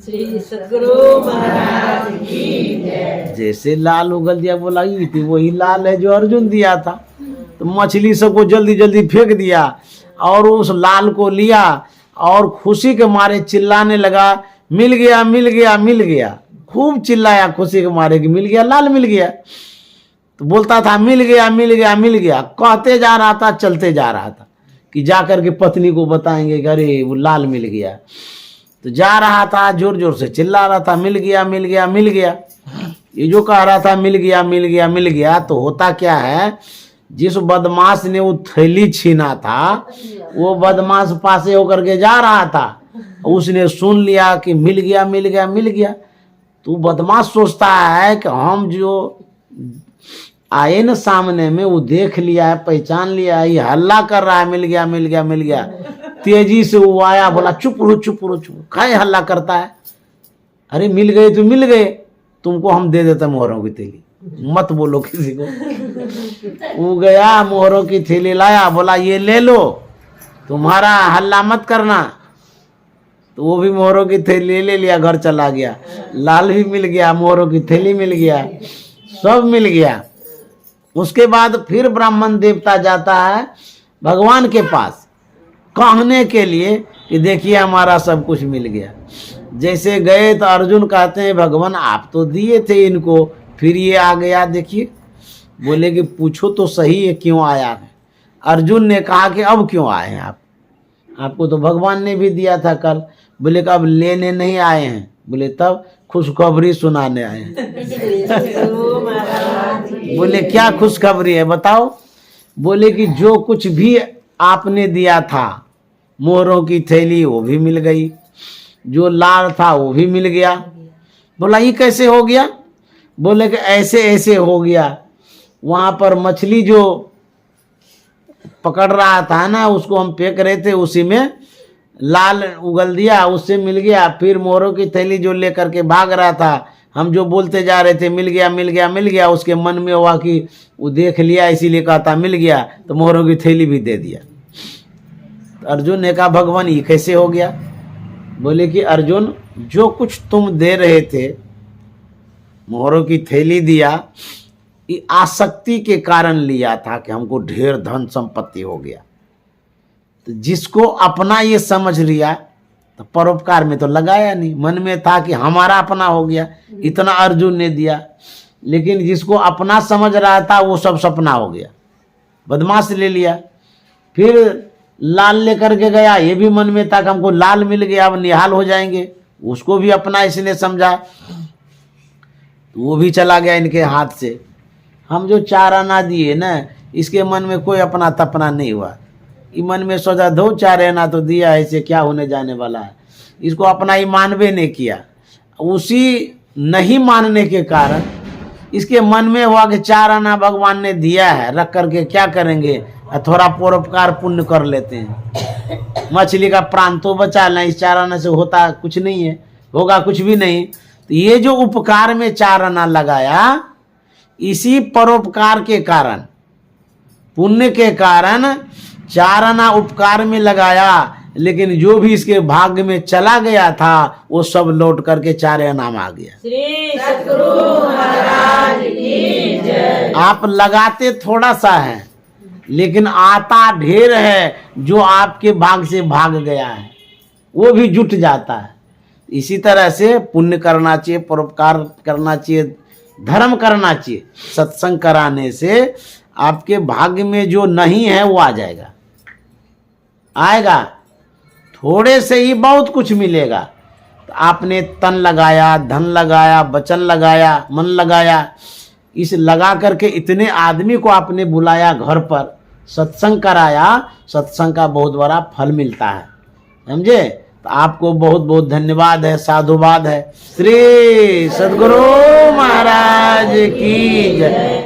श्री सद्गुरु महाराज की जय। जैसे लाल उगल दिया, बोला ये थी वही लाल है जो अर्जुन दिया था। तो मछली सबको जल्दी जल्दी फेंक दिया और उस लाल को लिया और खुशी के मारे चिल्लाने लगा, मिल गया मिल गया मिल गया। खूब चिल्लाया खुशी के मारे कि मिल गया, लाल मिल गया। तो बोलता था मिल गया मिल गया मिल गया, कहते जा रहा था, चलते जा रहा था कि जाकर के पत्नी को बताएंगे कि अरे वो लाल मिल गया। तो जा रहा था, जोर जोर से चिल्ला रहा था, मिल गया मिल गया मिल गया। ये जो कह रहा था मिल गया मिल गया मिल गया, तो होता क्या है, जिस बदमाश ने वो थैली छीना था, वो बदमाश पासे होकर के जा रहा था, उसने सुन लिया कि मिल गया मिल गया मिल गया। तो बदमाश सोचता है कि हम जो आए न सामने में, वो देख लिया है, पहचान लिया है, ये हल्ला कर रहा है मिल गया मिल गया मिल गया। तेजी से वो आया, बोला चुप रहो चुप रहो चुप, काहे हल्ला करता है, अरे मिल गए तो मिल गए, तुमको हम दे देते मोहरों की थैली, मत बोलो किसी को। वो गया मोहरों की थैली लाया, बोला ये ले लो, तुम्हारा हल्ला मत करना। तो वो भी मोहरों की थैली ले लिया, घर चला गया। लाल भी मिल गया, मोहरों की थैली मिल गया, सब मिल गया। उसके बाद फिर ब्राह्मण देवता जाता है भगवान के पास कहने के लिए कि देखिए हमारा सब कुछ मिल गया। जैसे गए तो अर्जुन कहते हैं भगवान आप तो दिए थे इनको, फिर ये आ गया देखिए। बोले कि पूछो तो सही है क्यों आया है। अर्जुन ने कहा कि अब क्यों आए हैं आप, आपको तो भगवान ने भी दिया था कल। बोले कि अब लेने नहीं आए हैं। बोले तब खुशखबरी सुनाने आए हैं। श्री सद्गुरु महाराज की बोले क्या खुशखबरी है बताओ। बोले कि जो कुछ भी आपने दिया था, मोहरों की थैली वो भी मिल गई, जो लाल था वो भी मिल गया। बोला ये कैसे हो गया। बोले कि ऐसे ऐसे हो गया। वहां पर मछली जो पकड़ रहा था ना, उसको हम फेंक रहे थे, उसी में लाल उगल दिया, उससे मिल गया। फिर मोहरों की थैली जो लेकर के भाग रहा था, हम जो बोलते जा रहे थे मिल गया मिल गया मिल गया, उसके मन में हुआ कि वो देख लिया इसीलिए कहता मिल गया, तो मोहरों की थैली भी दे दिया। तो अर्जुन ने कहा भगवान ये कैसे हो गया। बोले कि अर्जुन जो कुछ तुम दे रहे थे, मोहरों की थैली दिया, ये आसक्ति के कारण लिया था कि हमको ढेर धन संपत्ति हो गया। तो जिसको अपना ये समझ लिया तो परोपकार में तो लगाया नहीं, मन में था कि हमारा अपना हो गया, इतना अर्जुन ने दिया। लेकिन जिसको अपना समझ रहा था वो सब सपना हो गया, बदमाश ले लिया। फिर लाल लेकर के गया, ये भी मन में था कि हमको लाल मिल गया, अब निहाल हो जाएंगे, उसको भी अपना इसने समझा, तो वो भी चला गया इनके हाथ से। हम जो 4 आना दिए ना, इसके मन में कोई अपना तपना नहीं हुआ। ये मन में सोचा दो 4 आना तो दिया है, इसे क्या होने जाने वाला है। इसको अपना ही मानवे नहीं किया। उसी नहीं मानने के कारण इसके मन में हुआ कि 4 आना भगवान ने दिया है, रख करके क्या करेंगे, थोड़ा परोपकार पुण्य कर लेते हैं, मछली का प्राण तो बचा लें, इस 4 आना से होता कुछ नहीं है, होगा कुछ भी नहीं। तो ये जो उपकार में 4 आना लगाया, इसी परोपकार के कारण, पुण्य के कारण 4 आना उपकार में लगाया। लेकिन जो भी इसके भाग्य में चला गया था वो सब लौट करके 4 आना में आ गया। श्री सद्गुरु महाराज की जय। आप लगाते थोड़ा सा है, लेकिन आता ढेर है, जो आपके भाग से भाग गया है वो भी जुट जाता है। इसी तरह से पुण्य करना चाहिए, परोपकार करना चाहिए, धर्म करना चाहिए। सत्संग कराने से आपके भाग्य में जो नहीं है वो आ जाएगा, आएगा। थोड़े से ही बहुत कुछ मिलेगा। तो आपने तन लगाया, धन लगाया, वचन लगाया, मन लगाया, इस लगा करके इतने आदमी को आपने बुलाया घर पर, सत्संग कराया, सत्संग का बहुत बड़ा फल मिलता है, समझे। तो आपको बहुत बहुत धन्यवाद है, साधुवाद है। श्री सद्गुरु महाराज की जय।